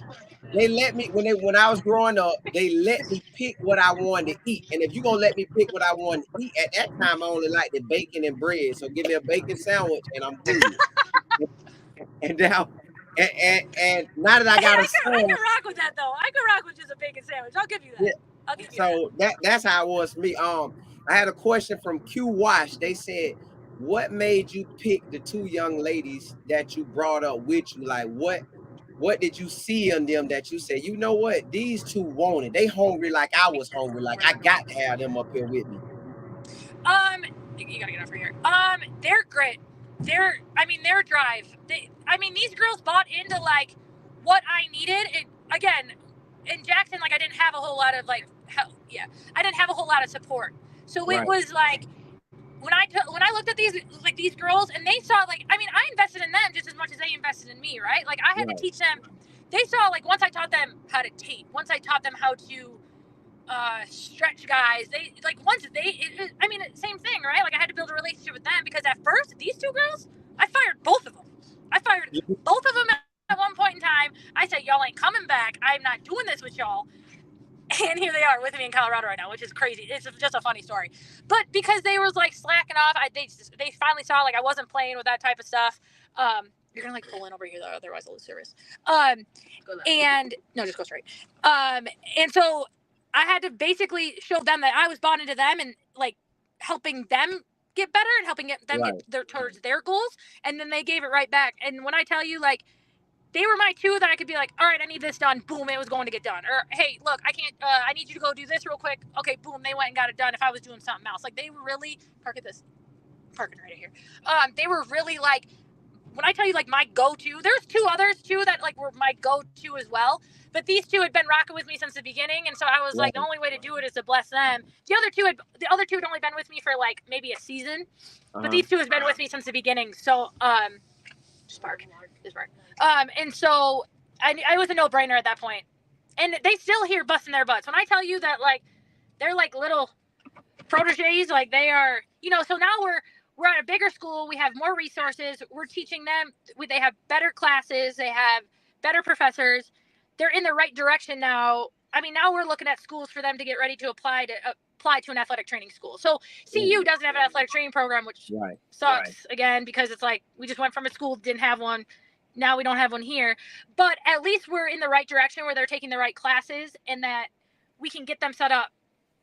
They let me when I was growing up, they let me pick what I wanted to eat. And if you're gonna let me pick what I wanted to eat, at that time I only liked the bacon and bread. So give me a bacon sandwich and I'm good. And now and now that I got a son, I can rock with that though. I can rock with just a bacon sandwich. I'll give you that. Yeah. So that's how it was for me. I had a question from Q Wash. They said, what made you pick the two young ladies that you brought up with you? Like what did you see in them that you said, you know what, these two want it? They hungry like I was hungry. Like I got to have them up here with me. You gotta get over here. Their grit, their drive. These girls bought into like what I needed. Again, in Jackson, like I didn't have a whole lot of I didn't have a whole lot of support. So it was like when I looked at these girls and they saw I invested in them just as much as they invested in me, right? Like I had to teach them. They saw like once I taught them how to tape, once I taught them how to stretch guys, same thing, right? Like I had to build a relationship with them because at first these two girls, I fired both of them. Both of them at one point in time. I said, y'all ain't coming back. I'm not doing this with y'all. And here they are with me in Colorado right now, which is crazy. It's just a funny story. But because they was like slacking off, they finally saw like I wasn't playing with that type of stuff. You're gonna like pull in over here though, otherwise I'll lose service. And no, just go straight. And so I had to basically show them that I was bought into them and like helping them get better and helping them get towards their goals. And then they gave it right back. And when I tell you like, they were my two that I could be like, all right, I need this done. Boom, it was going to get done. Or, hey, look, I can't, I need you to go do this real quick. Okay, boom, they went and got it done if I was doing something else. Like, they were really, parking right here. They were really, like, when I tell you like my go-to, there's two others too that like were my go-to as well. But these two had been rocking with me since the beginning, and so I was like, the only way to do it is to bless them. The other two had only been with me for like maybe a season, but these two have been with me since the beginning. So Spark. And so I was a no-brainer at that point. And they still here busting their butts. When I tell you that like they're like little proteges, like they are, so now we're at a bigger school, we have more resources, we're teaching them, they have better classes, they have better professors, they're in the right direction now. I mean, now we're looking at schools for them to get ready to apply to an athletic training school. So CU doesn't have an athletic training program, which sucks again, because it's like we just went from a school, didn't have one. Now we don't have one here, but at least we're in the right direction where they're taking the right classes and that we can get them set up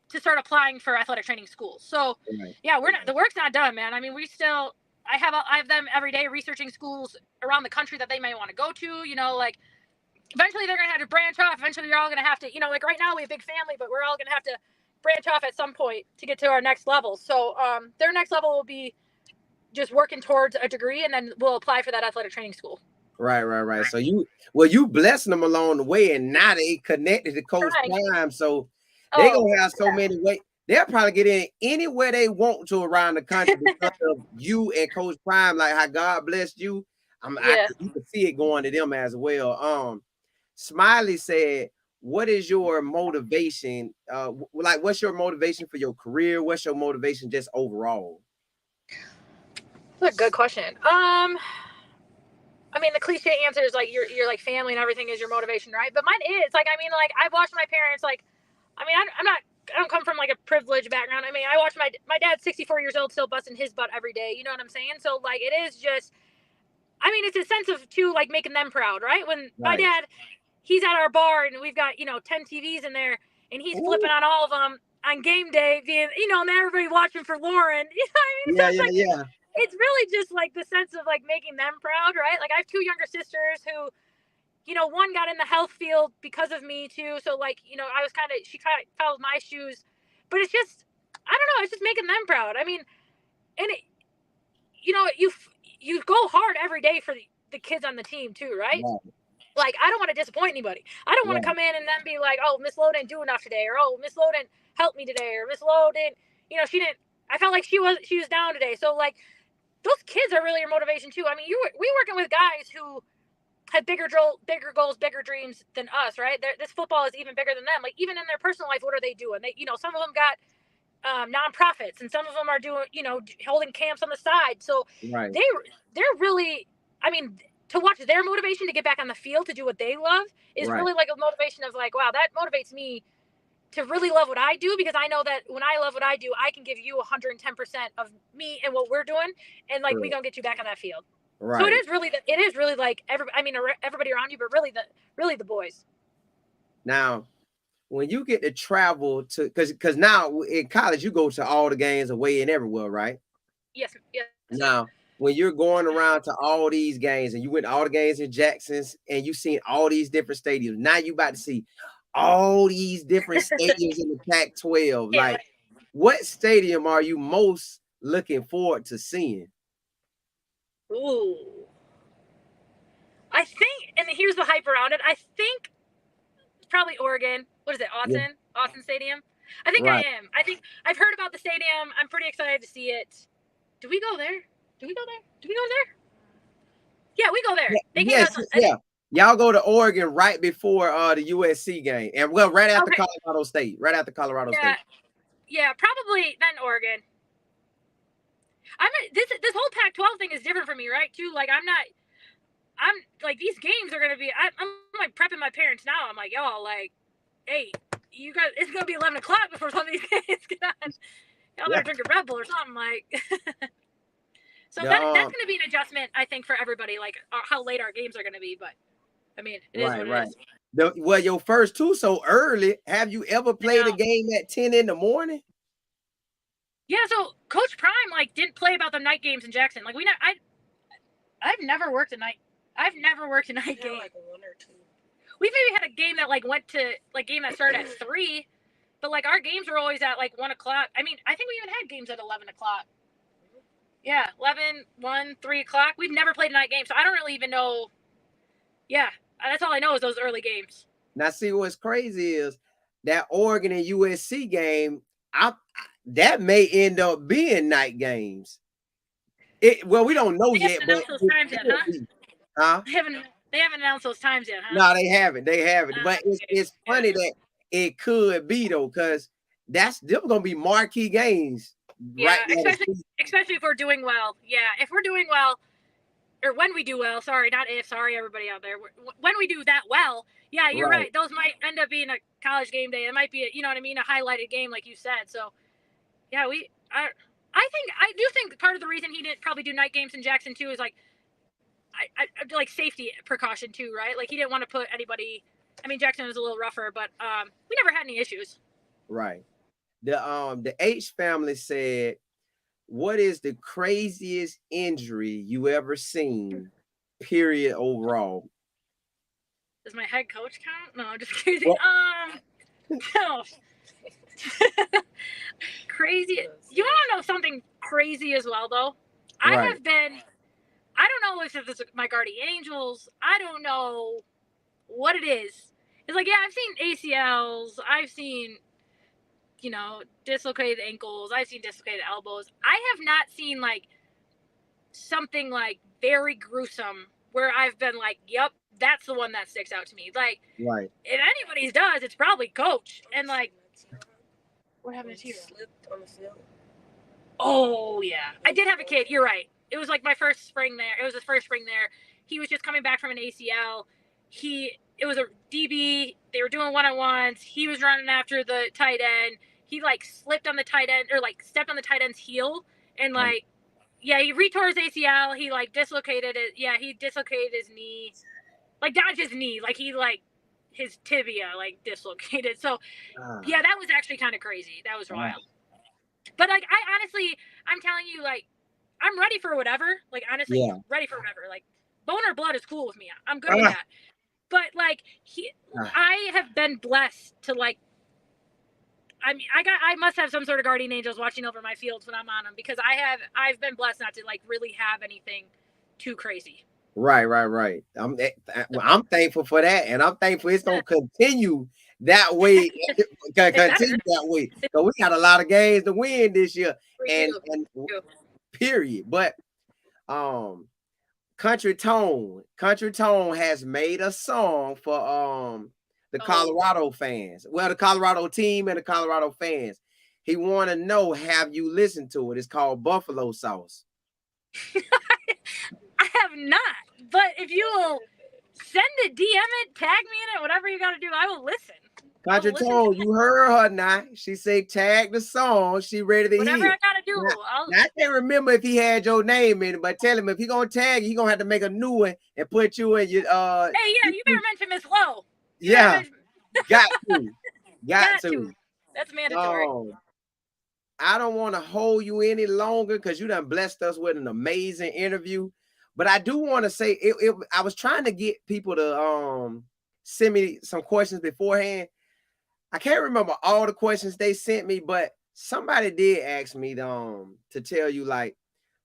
to start applying for athletic training schools. So yeah, the work's not done, man. I mean, I have them every day researching schools around the country that they may want to go to, like eventually they're going to have to branch off. Eventually you're all going to have to, like right now we have a big family, but we're all going to have to branch off at some point to get to our next level. So their next level will be just working towards a degree, and then we'll apply for that athletic training school. Right. So you blessing them along the way, and now they connected to Coach Prime, so they gonna have so many ways. They'll probably get in anywhere they want to around the country because of you and Coach Prime. Like how God blessed you, you can see it going to them as well. Smiley said, "What is your motivation? Like, what's your motivation for your career? What's your motivation just overall?" That's a good question. I mean, the cliche answer is like you're like family and everything is your motivation, right? But mine is like, I mean, like I've watched my parents, like, I mean, I don't come from like a privileged background. I mean, I watch my dad's 64 years old, still busting his butt every day. You know what I'm saying? So like, it is just, I mean, it's a sense of too, like making them proud, right? When my dad, he's at our bar and we've got, 10 TVs in there and he's flipping on all of them on game day, being, and everybody watching for Lauren. You know what I mean? Yeah. It's really just like the sense of like making them proud, right? Like I have two younger sisters who, one got in the health field because of me too. So like, she kind of followed my shoes, but it's just, I don't know. It's just making them proud. I mean, and it, you go hard every day for the kids on the team too, right? Like, I don't want to disappoint anybody. I don't want to come in and then be like, oh, Miss Lowe didn't do enough today, or oh, Miss Lowe didn't help me today, or Miss Lowe didn't, she didn't. I felt like she was down today. So like, those kids are really your motivation too. I mean, we working with guys who had bigger goals, bigger dreams than us, right? This football is even bigger than them. Like even in their personal life, what are they doing? They, some of them got nonprofits, and some of them are doing, holding camps on the side. So they're really, I mean, to watch their motivation to get back on the field to do what they love is really like a motivation of like, wow, that motivates me to really love what I do, because I know that when I love what I do, I can give you 110% of me and what we're doing, and like we gonna get you back on that field. Right. So it is really like everybody around you, but really the boys. Now, when you get to travel to, because now in college you go to all the games away and everywhere, right? Yes. Now, when you're going around to all these games, and you went to all the games in Jackson's, and you seen all these different stadiums, now you about to see all these different stadiums in the Pac-12. Like, what stadium are you most looking forward to seeing? Ooh, I think, and here's the hype around it. I think it's probably Oregon. What is it? Austin Stadium. I think I am. I think I've heard about the stadium. I'm pretty excited to see it. Do we go there? Yeah, we go there. Y'all go to Oregon right before the USC game, and right after Colorado State. State. Yeah, probably then Oregon. This whole Pac-12 thing is different for me, right? Too, like I'm like, these games are gonna be. I'm like prepping my parents now. I'm like, y'all, like, hey, you guys, it's gonna be 11 o'clock before some of these games get on. Y'all better drink a Red Bull or something, like. So that's gonna be an adjustment, I think, for everybody, like how late our games are gonna be. But I mean, it is what it is. Well, your first two so early. Have you ever played a game at 10 in the morning? Yeah, so Coach Prime like didn't play about the night games in Jackson. Like I've never worked a night. I've never worked a night game. Like one or two. We maybe had a game that like went to like game that started at 3, but like our games were always at like 1 o'clock. I mean, I think we even had games at 11 o'clock. Yeah, 11, 1, 3 o'clock. We've never played a night game, so I don't really even know. Yeah, that's all I know is those early games. Now, see what's crazy is that Oregon and USC game. That may end up being night games. Well, we don't know They yet, haven't but announced those times yet, huh? huh? They haven't announced those times yet, huh? No, they haven't. They haven't. But it's funny Yeah. that it could be though, because they're gonna be marquee games. Yeah, Right. especially if we're doing well. Yeah, if we're doing well, or when we do well. Sorry, not if. Sorry, everybody out there. When we do that well, yeah, you're right. Those might end up being a college game day. It might be, you know what I mean, a highlighted game, like you said. So, yeah, I do think part of the reason he didn't probably do night games in Jackson too is like, I like safety precaution too, right? Like he didn't want to put anybody. I mean, Jackson was a little rougher, but we never had any issues. Right. The H family said, "What is the craziest injury you ever seen? Period. Overall." Does my head coach count? No, I'm just kidding. Well, crazy. You want to know something crazy as well, though? Right. I have been. I don't know if it's my guardian angels. I don't know what it is. It's like, yeah, I've seen ACLs. I've seen, you know, dislocated ankles. I've seen dislocated elbows. I have not seen like something like very gruesome where I've been like, yep, that's the one that sticks out to me. Like, right. If anybody's does, it's probably coach. And like, what happened to you? Slipped on the field. Oh yeah, I did have a kid. You're right. It was like my first spring there. It was his first spring there. He was just coming back from an ACL. It was a DB. They were doing one-on-ones. He was running after the tight end. He like slipped on the tight end or like stepped on the tight end's heel and like, yeah, he retore his ACL. He like dislocated it. Yeah, he dislocated his knee, like not his knee, like he like his tibia like dislocated. So yeah, that was actually kind of crazy. That was wild. But like, I'm telling you, like, I'm ready for whatever. Like, honestly, ready for whatever. Like, bone or blood is cool with me. I'm good with that. But like, I have been blessed to like. I mean, I must have some sort of guardian angels watching over my fields when I'm on them because I've been blessed not to like really have anything too crazy. Right. I'm thankful for that, and I'm thankful it's gonna continue that way. Continue that way. So we got a lot of games to win this year, and period. But Country Tone has made a song for the Colorado fans. Well, the Colorado team and the Colorado fans. He want to know, have you listened to it? It's called Buffalo Sauce. I have not, but if you will send it, DM it, tag me in it, whatever you got to do, I will listen. Country Tone, you heard her now. She say tag the song. She ready to whatever hear. I gotta do. Now, I can't remember if he had your name in it, but tell him if he gonna tag you, he gonna have to make a new one and put you in your Hey, yeah, you better mention Miss Lowe. Yeah, got to. That's mandatory. I don't want to hold you any longer because you done blessed us with an amazing interview. But I do want to say I was trying to get people to send me some questions beforehand. I can't remember all the questions they sent me, but somebody did ask me to tell you, like,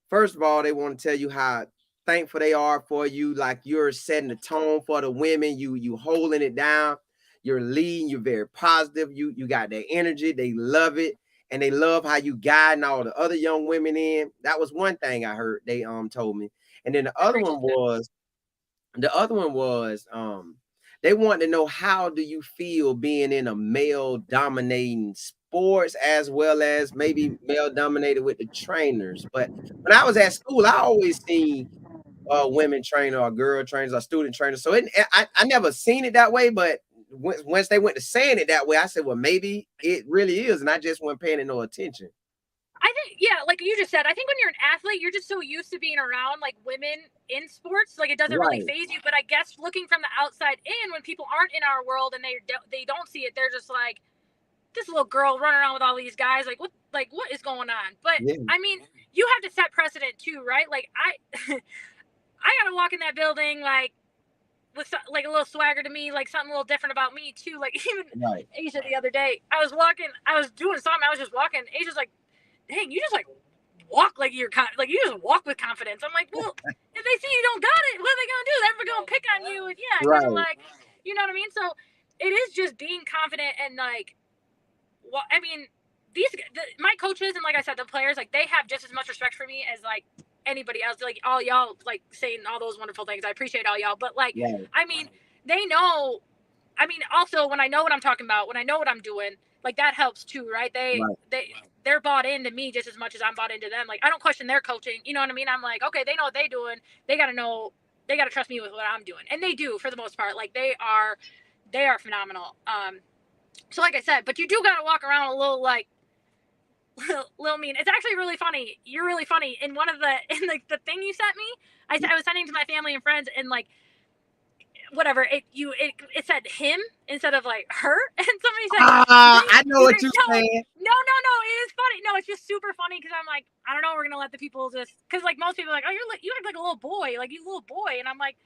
first of all, they want to tell you how thankful they are for you. Like, you're setting the tone for the women. You holding it down. You're leading. You're very positive. You got that energy. They love it. And they love how you guiding all the other young women in. That was one thing I heard they told me. And then the other one was they want to know, how do you feel being in a male dominating sports as well as maybe male dominated with the trainers? But when I was at school, I always seen women trainer or girl trainers or student trainers. So I never seen it that way, but once they went to saying it that way, I said, well, maybe it really is, and I just wasn't paying it no attention. I think, yeah, like you just said, I think when you're an athlete, you're just so used to being around like women in sports, like it doesn't really faze you. But I guess looking from the outside in, when people aren't in our world and they don't see it, they're just like, this little girl running around with all these guys, like what is going on? But I mean, you have to set precedent too, right? Like I gotta walk in that building like with like a little swagger to me, like something a little different about me too. Like even Asia the other day, I was doing something, I was just walking. Asia's like, dang, you just like walk like you're like you just walk with confidence. I'm like, well, if they see you don't got it, what are they gonna do? They're gonna pick on you. And yeah, Right. kind of like, you know what I mean? So it is just being confident and like, well, I mean, my coaches and like I said, the players, like they have just as much respect for me as like anybody else. Like all y'all, like saying all those wonderful things. I appreciate all y'all, but like, Right. I mean, they know. I mean, also when I know what I'm talking about, when I know what I'm doing, like that helps too, right? They're bought into me just as much as I'm bought into them. Like I don't question their coaching, you know what I mean? I'm like, okay, they know what they're doing. They got to trust me with what I'm doing, and they do for the most part. Like they are phenomenal. So like I said, but you do got to walk around a little like. Little mean. It's actually really funny. You're really funny. In the thing you sent me, I was sending to my family and friends, and like whatever it said him instead of like her, and somebody said I know what you're saying. No, it is funny. No, it's just super funny because I'm like, I don't know, we're gonna let the people just because like most people are like, oh, you act like a little boy, like you little boy, and I'm like,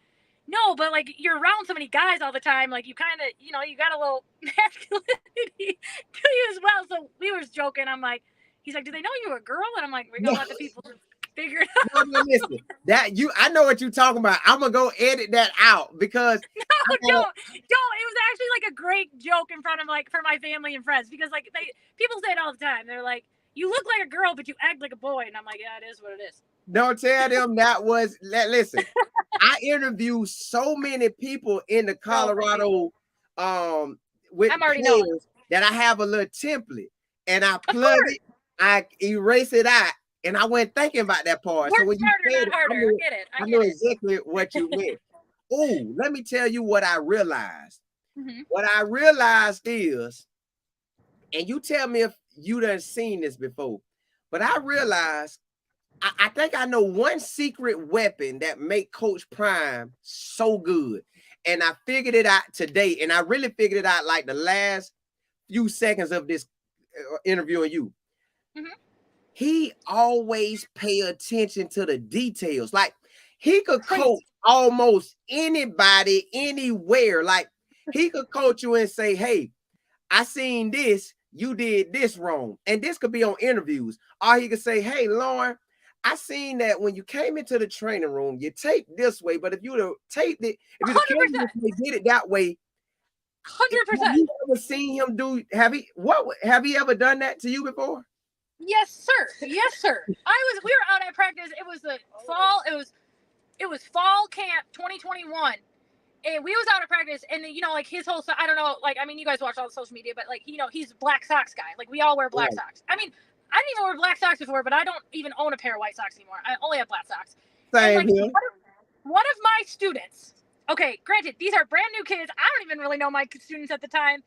no, but like you're around so many guys all the time, like you kind of you got a little masculinity to you as well. So we were joking. I'm like, he's like, do they know you a girl? And I'm like, we're gonna let the people figure it out. No, listen, I know what you're talking about. I'm gonna go edit that out because don't. It was actually like a great joke in front of like for my family and friends because like people say it all the time. They're like, you look like a girl, but you act like a boy, and I'm like, yeah, it is what it is. Don't tell them that was. Listen, I interviewed so many people in the Colorado with players that I have a little template, and I plug it, I erase it out, and I wasn't thinking about that part. Work so when harder, you said not harder. I know exactly what you meant. Oh, let me tell you what I realized. Mm-hmm. What I realized is, and you tell me if you done seen this before, but I realized I think I know one secret weapon that make Coach Prime so good. And I figured it out today. And I really figured it out like the last few seconds of this interviewing you. Mm-hmm. He always pay attention to the details. Like he could coach almost anybody, anywhere. Like he could coach you and say, hey, I seen this, you did this wrong. And this could be on interviews. Or he could say, hey, Lauren, I seen that when you came into the training room, you taped this way, but if you would have taped it, if you did it that way, 100%. Have you ever seen him do? Have he ever done that to you before? Yes, sir. Yes, sir. We were out at practice. It was the fall. It was fall camp 2021. And we was out of practice, and like his whole, I don't know, like, I mean, you guys watch all the social media, but like, he's a Black Sox guy. Like we all wear black socks. I mean, I didn't even wear black socks before, but I don't even own a pair of white socks anymore. I only have black socks. Same and, like, one of my students, okay, granted, these are brand new kids. I don't even really know my students at the time,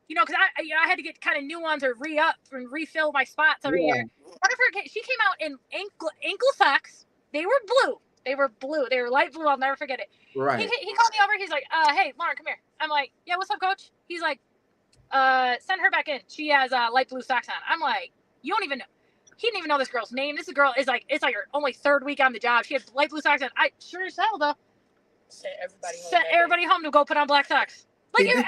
because I had to get kind of new ones or re-up and refill my spots every year. One of her, she came out in ankle socks. They were blue. They were blue. They were light blue. I'll never forget it. Right. He called me over. He's like, hey, Lauren, come here. I'm like, yeah, what's up, coach? He's like, send her back in. She has light blue socks on. I'm like, you don't even know. He didn't even know this girl's name. This girl is like, it's like her only third week on the job. She had light blue socks on. I sure as hell, though. Sent everybody home to go put on black socks. Like, I mean,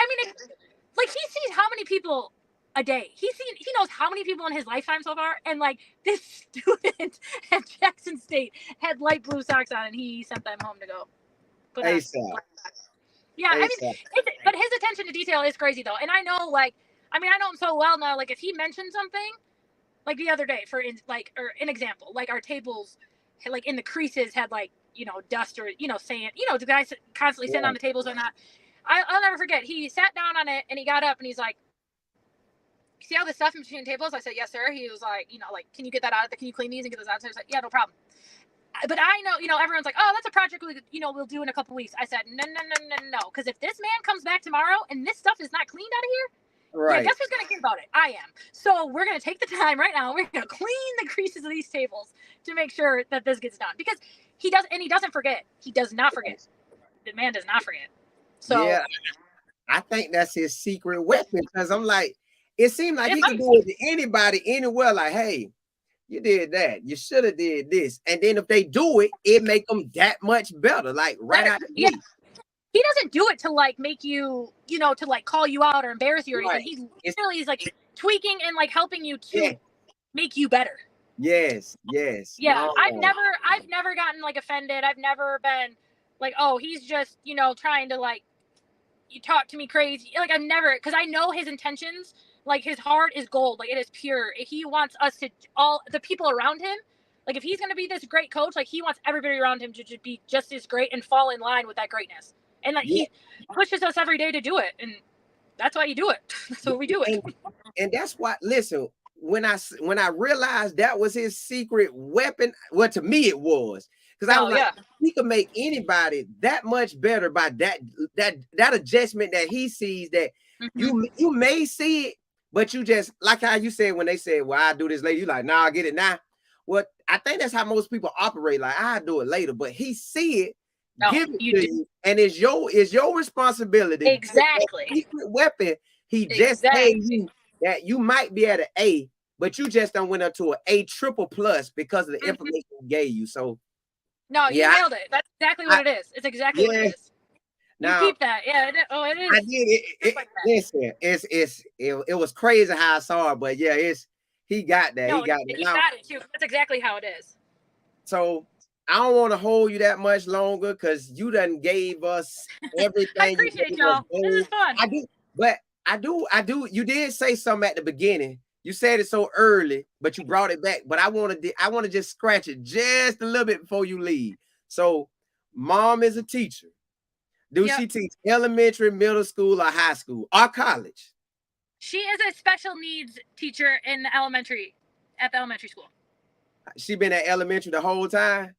like he sees how many people a day. He knows how many people in his lifetime so far. And like this student at Jackson State had light blue socks on, and he sent them home to go put on black socks. Yeah, I mean, but his attention to detail is crazy though. And I know, like, I mean, I know him so well now. Like, if he mentioned something, like the other day, or an example, like our tables, like in the creases had like dust or sand. The guys constantly sitting on the tables or not. I'll never forget. He sat down on it and he got up and he's like, "See all this stuff in between tables?" I said, "Yes, sir." He was like, like, "Can you get that out? Can you clean these and get those out?" So I was like, "Yeah, no problem." But I know, everyone's like, "Oh, that's a project we'll do in a couple weeks." I said, "No, because if this man comes back tomorrow and this stuff is not cleaned out of here, right? Yeah, guess who's gonna care about it? I am. So we're gonna take the time right now. We're gonna clean the creases of these tables to make sure that this gets done because he doesn't forget. He does not forget. The man does not forget. So yeah, I think that's his secret weapon because I'm like, it seemed like he could do it to anybody, anywhere. Like, hey, you did that. You should have did this. And then if they do it, it make them that much better. Like right out the gate. He doesn't do it to like make you, to like call you out or embarrass you or anything. He literally is like tweaking and like helping you to make you better. Yes. Yeah, No. I've never gotten like offended. I've never been like, oh, he's just, you know, trying to like you talk to me crazy. Like I've never, because I know his intentions. Like his heart is gold. Like it is pure. He wants us to all the people around him. Like if he's gonna be this great coach, like he wants everybody around him to be just as great and fall in line with that greatness. And like Yeah. he pushes us every day to do it, and that's why you do it. That's why we do it. And that's why. Listen, when I realized that was his secret weapon, well, to me it was, because I Oh was like, yeah. he could make anybody that much better by that adjustment that he sees that Mm-hmm. you may see it, but you just like how you said when they said, "Well, I do this later." You like, "Nah, I get it now." Well, I think that's how most people operate. Like, I do it later, but he see it, No, give it you to do you, and it's your responsibility. That exactly. secret weapon he just gave Exactly. you, that you might be at an A, but you just don't went up to an A triple plus because of the Mm-hmm. information he gave you. So No, you yeah, nailed it. That's exactly what I it is. It's exactly what it yeah. is. You Now peep that. Yeah. It I is did it. just like that. Listen, it was crazy how I saw it, but yeah, he got that. He No, got that. you Now, got it too. That's exactly how it is. so I don't want to hold you that much longer because you done gave us I everything. You appreciate gave us y'all. This is gold. fun. I do, but I do. You did say something at the beginning. You said it so early, but you brought it back. But I want to just scratch it just a little bit before you leave. So, mom is a teacher. Do Yep. she teach elementary, middle school, or high school, or college? She is a special needs teacher in the elementary at the elementary school. She been at elementary the whole time.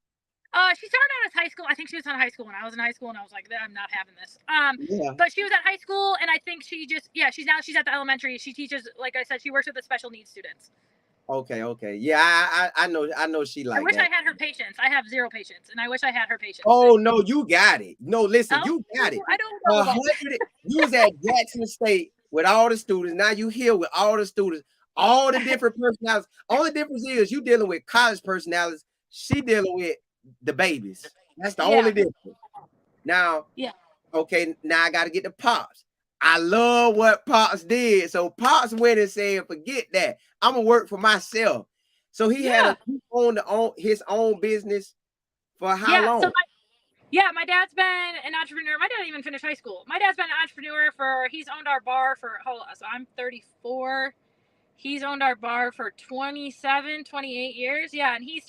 She started out as high school. I think she was in high school when I was in high school, and I was like, I'm not having this. Yeah. But she was at high school, and I think she's at the elementary. She teaches, like I said, she works with the special needs students. Okay. Yeah, I know she I like wish that. I had her patience. I have zero patience, and I wish I had her patience. Oh no, you got it. No, listen, Oh, you got it. I don't know about that. You was at Jackson State with all the students. Now you here with all the students, all the different personalities. Only difference is you dealing with college personalities. She dealing with the babies. That's the only Yeah, difference. Now, yeah, okay, now I got to get the Pops. I love what Pops did. So Pops went and said, "Forget that. I'm gonna work for myself." So he yeah, his own business for how yeah. long? My dad's been an entrepreneur. My dad didn't even finish high school. My dad's been an entrepreneur he's owned our bar for, so I'm 34. He's owned our bar for 27, 28 years. Yeah, and he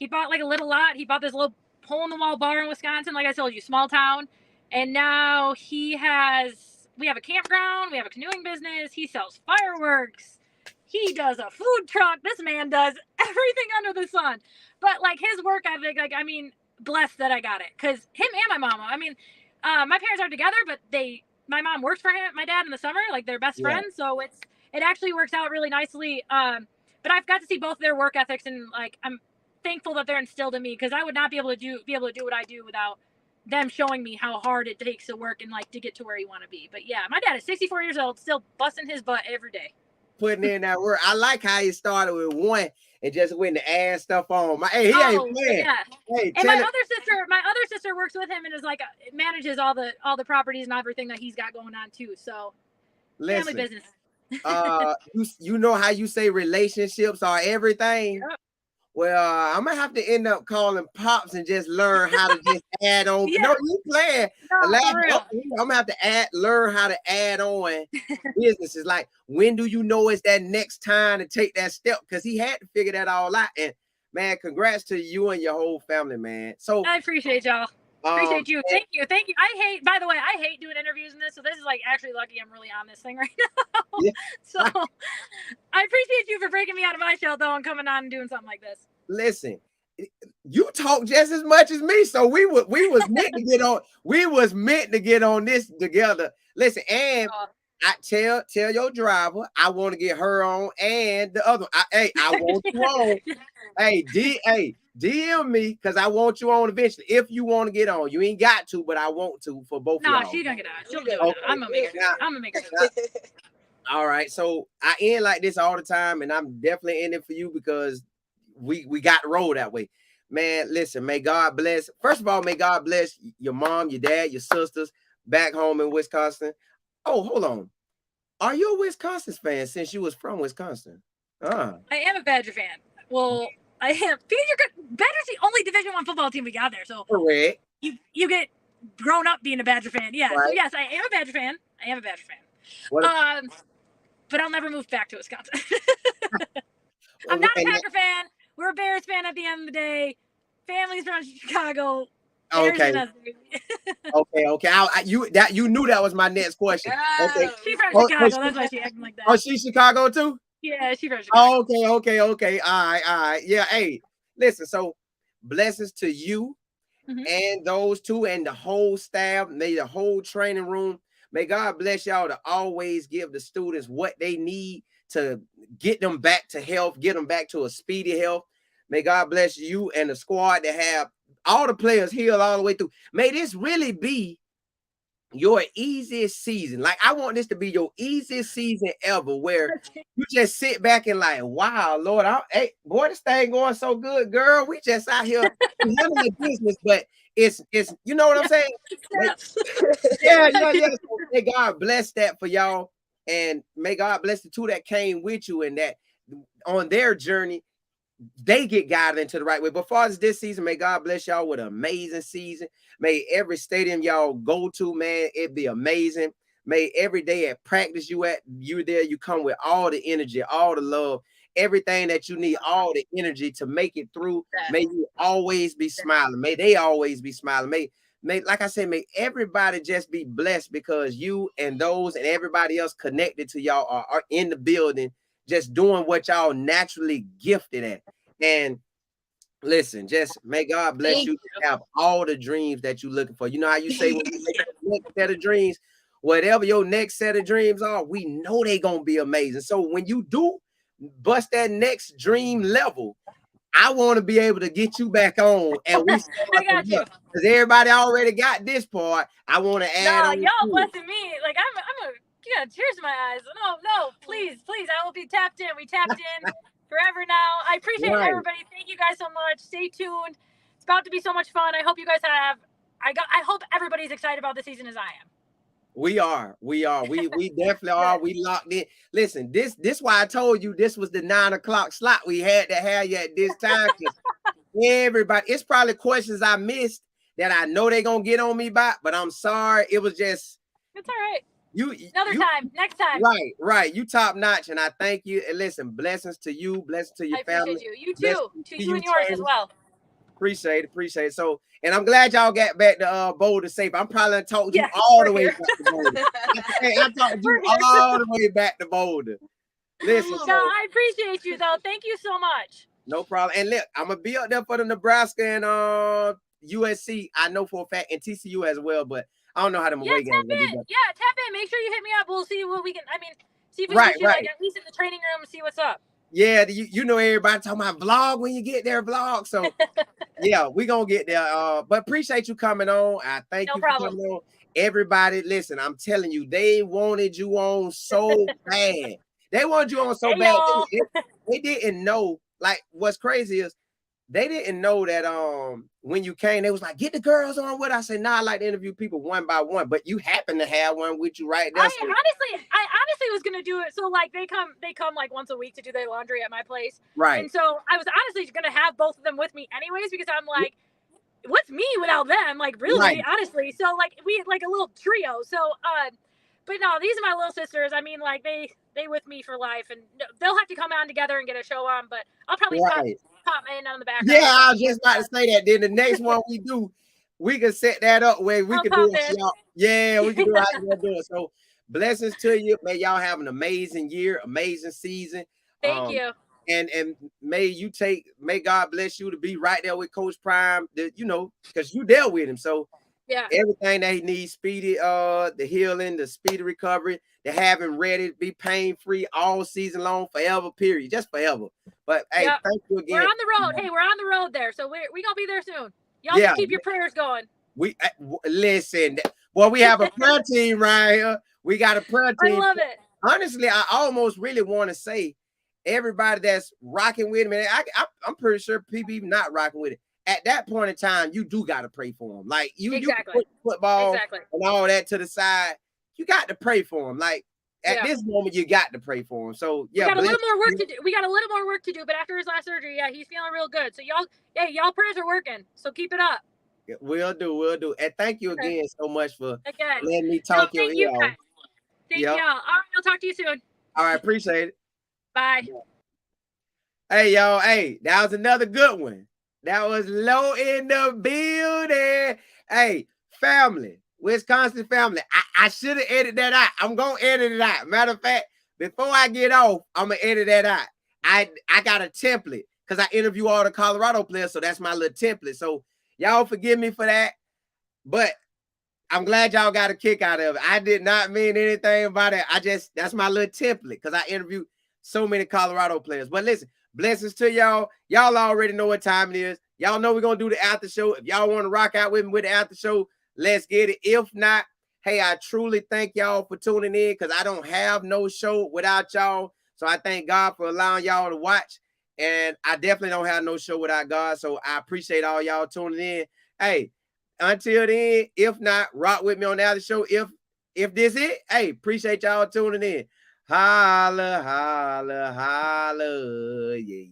bought like a little lot. He bought this little hole in the wall bar in Wisconsin, like I told you, small town. And now we have a campground, we have a canoeing business, he sells fireworks, he does a food truck. This man does everything under the sun. But like his work ethic, like, I mean, blessed that I got it. Because him and my mama, I mean, my parents aren't together, but my mom works for my dad in the summer, like they're best Yeah. friends. So it actually works out really nicely. But I've got to see both their work ethics, and like I'm thankful that they're instilled in me, because I would not be able to do what I do without them showing me how hard it takes to work and like to get to where you want to be. But yeah, my dad is 64 years old, still busting his butt every day. Putting in that work. I like how he started with one and just went to add stuff on. He ain't playing. Yeah. Hey, And my other sister works with him and is like manages all the properties and everything that he's got going on too. So listen, family business. You know how you say relationships are everything. Yep. Well, I'm gonna have to end up calling Pops and just learn how to just add on. Yeah. No, you playing. No, I'm gonna have to learn how to add on businesses. Like, when do you know it's that next time to take that step? Because he had to figure that all out. And man, congrats to you and your whole family, man. So I appreciate y'all. Appreciate you. Thank you. By the way, I hate doing interviews in this, so this is like actually lucky I'm really on this thing right now. Yeah. So I appreciate you for breaking me out of my shell though and coming on and doing something like this. Listen, you talk just as much as me, so we was meant to get on. We was meant to get on this together. Listen, and I tell your driver I want to get her on, and the other. I want you on. DM me because I want you on eventually. If you want to get on, you ain't got to, but I want to for both of y'all. No, she's gonna get on. She'll do it. I'm gonna make it. All right, so I end like this all the time, and I'm definitely in it for you because we got to roll that way. Man, listen, may God bless. First of all, may God bless your mom, your dad, your sisters back home in Wisconsin. Oh, hold on. Are you a Wisconsin fan since you was from Wisconsin? I am a Badger fan. Well, I am. Because Badger's the only Division I football team we got there, so Correct. You get grown up being a Badger fan. Yeah. Right. So yes, I am a Badger fan. But I'll never move back to Wisconsin. I'm not a Packer fan. We're a Bears fan at the end of the day. Family's from Chicago. Okay. You knew that was my next question. Okay. She's from Chicago. That's why she acting like that. Oh, she's Chicago too? Yeah, she's from Chicago. Okay. All right. Yeah. Hey, listen. So, blessings to you and those two and the whole staff. May the whole training room. May God bless y'all to always give the students what they need to get them back to health, get them back to a speedy health. May God bless you and the squad to have all the players healed all the way through. May this really be your easiest season. Like, I want this to be your easiest season ever, where you just sit back and like, wow, Lord, hey, boy, this thing going so good, girl. We just out here handling business, but it's you know what I'm saying? Yeah. So may God bless that for y'all, and may God bless the two that came with you and that on their journey they get guided into the right way. But far as this season, may God bless y'all with an amazing season. May every stadium y'all go to, man, it be amazing. May every day at practice you there, you come with all the energy, all the love, everything that you need, all the energy to make it through. May you always be smiling. May they always be smiling. May, like I said, may everybody just be blessed because you and those and everybody else connected to y'all are in the building, just doing what y'all naturally gifted at. And listen, just may God bless you to have all the dreams that you're looking for. You know how you say when you make the next set of dreams, whatever your next set of dreams are, we know they're going to be amazing. So when you do bust that next dream level, I want to be able to get you back on, and we I got you. Because everybody already got this part. I want to add on. Y'all blessing me. Like I'm a tears in my eyes. No, please. I will be tapped in. We tapped in forever now. I appreciate everybody. Thank you guys so much. Stay tuned. It's about to be so much fun. I hope you guys have. I hope everybody's excited about the season as I am. We are. We definitely are. We locked in. Listen, this why I told you this was the 9 o'clock slot. We had to have you at this time. Everybody, it's probably questions I missed that I know they're gonna get on me by, but I'm sorry. It was just. It's all right. Time, next time. Right. You top notch, and I thank you. And listen, blessings to you, blessings to your family. I appreciate you. You too. To you and yours as well. Appreciate it. So, and I'm glad y'all got back to Boulder safe. I'm probably talking you all the way back to Boulder. I'm talking you all the way back to Boulder. Listen. No, I appreciate you though. Thank you so much. No problem. And look, I'm gonna be up there for the Nebraska and USC. I know for a fact, and TCU as well, but I don't know how them away games gonna be. Tap in. Make sure you hit me up. We'll see what we can. See if we can like at least in the training room and see what's up. Yeah, you know everybody talking about vlog when you get there, vlog. So yeah, we gonna get there. But appreciate you coming on. I thank you for coming on. Everybody, listen, I'm telling you, they wanted you on so bad. They wanted you on so bad. They didn't know. Like, what's crazy is they didn't know that when you came, they was like, get the girls on with. I said, nah, I like to interview people one by one, but you happen to have one with you right there. I honestly was gonna do it. So like they come like once a week to do their laundry at my place. Right. And so I was honestly gonna have both of them with me anyways, because I'm like, what's me without them? Like really, honestly. So like we like a little trio. So but no, these are my little sisters. I mean, like they with me for life, and they'll have to come on together and get a show on, but I'll probably pop in on the background. Yeah, I was just about to say that. Then the next one we do, we can set that up where we can do it. Yeah, we can do how you do it. So blessings to you. May y'all have an amazing year, amazing season. Thank you. And may God bless you to be right there with Coach Prime, because you dealt with him. So everything that he needs, speedy, the healing, the speedy recovery, to have him ready to be pain-free all season long, forever, period. Just forever. But hey, thank you again. We're on the road. Hey, we're on the road there. So we gonna be there soon. Y'all just keep your prayers going. We listen, well, we have a prayer team right here. We got a prayer team. I love it. Honestly, I almost really want to say everybody that's rocking with him, and I'm pretty sure people even not rocking with it. At that point in time, you do got to pray for him. Like you put football and all that to the side. You got to pray for him. Like at this moment, you got to pray for him. So yeah, we got a little more work to do. We got a little more work to do, but after his last surgery, yeah, he's feeling real good. So y'all prayers are working. So keep it up. We'll do. And thank you again so much for again. letting me talk your ear off. Thank y'all. All right, I'll talk to you soon. All right, appreciate it. Bye. Hey, y'all. Hey, that was another good one. That was Low in the building. Hey, family, Wisconsin family. I should have edited that out. I'm going to edit it out. Matter of fact, before I get off, I'm going to edit that out. I got a template because I interview all the Colorado players, so that's my little template. So y'all forgive me for that, but I'm glad y'all got a kick out of it. I did not mean anything by that. That's my little template because I interviewed so many Colorado players. But listen, blessings to y'all. Y'all already know what time it is. Y'all know we're going to do the after show. If y'all want to rock out with me with the after show, let's get it. If not, hey, I truly thank y'all for tuning in because I don't have no show without y'all. So I thank God for allowing y'all to watch. And I definitely don't have no show without God. So I appreciate all y'all tuning in. Hey, until then, if not, rock with me on the other show. If this it, hey, appreciate y'all tuning in. Holla, holla, holla. Yeah, yeah.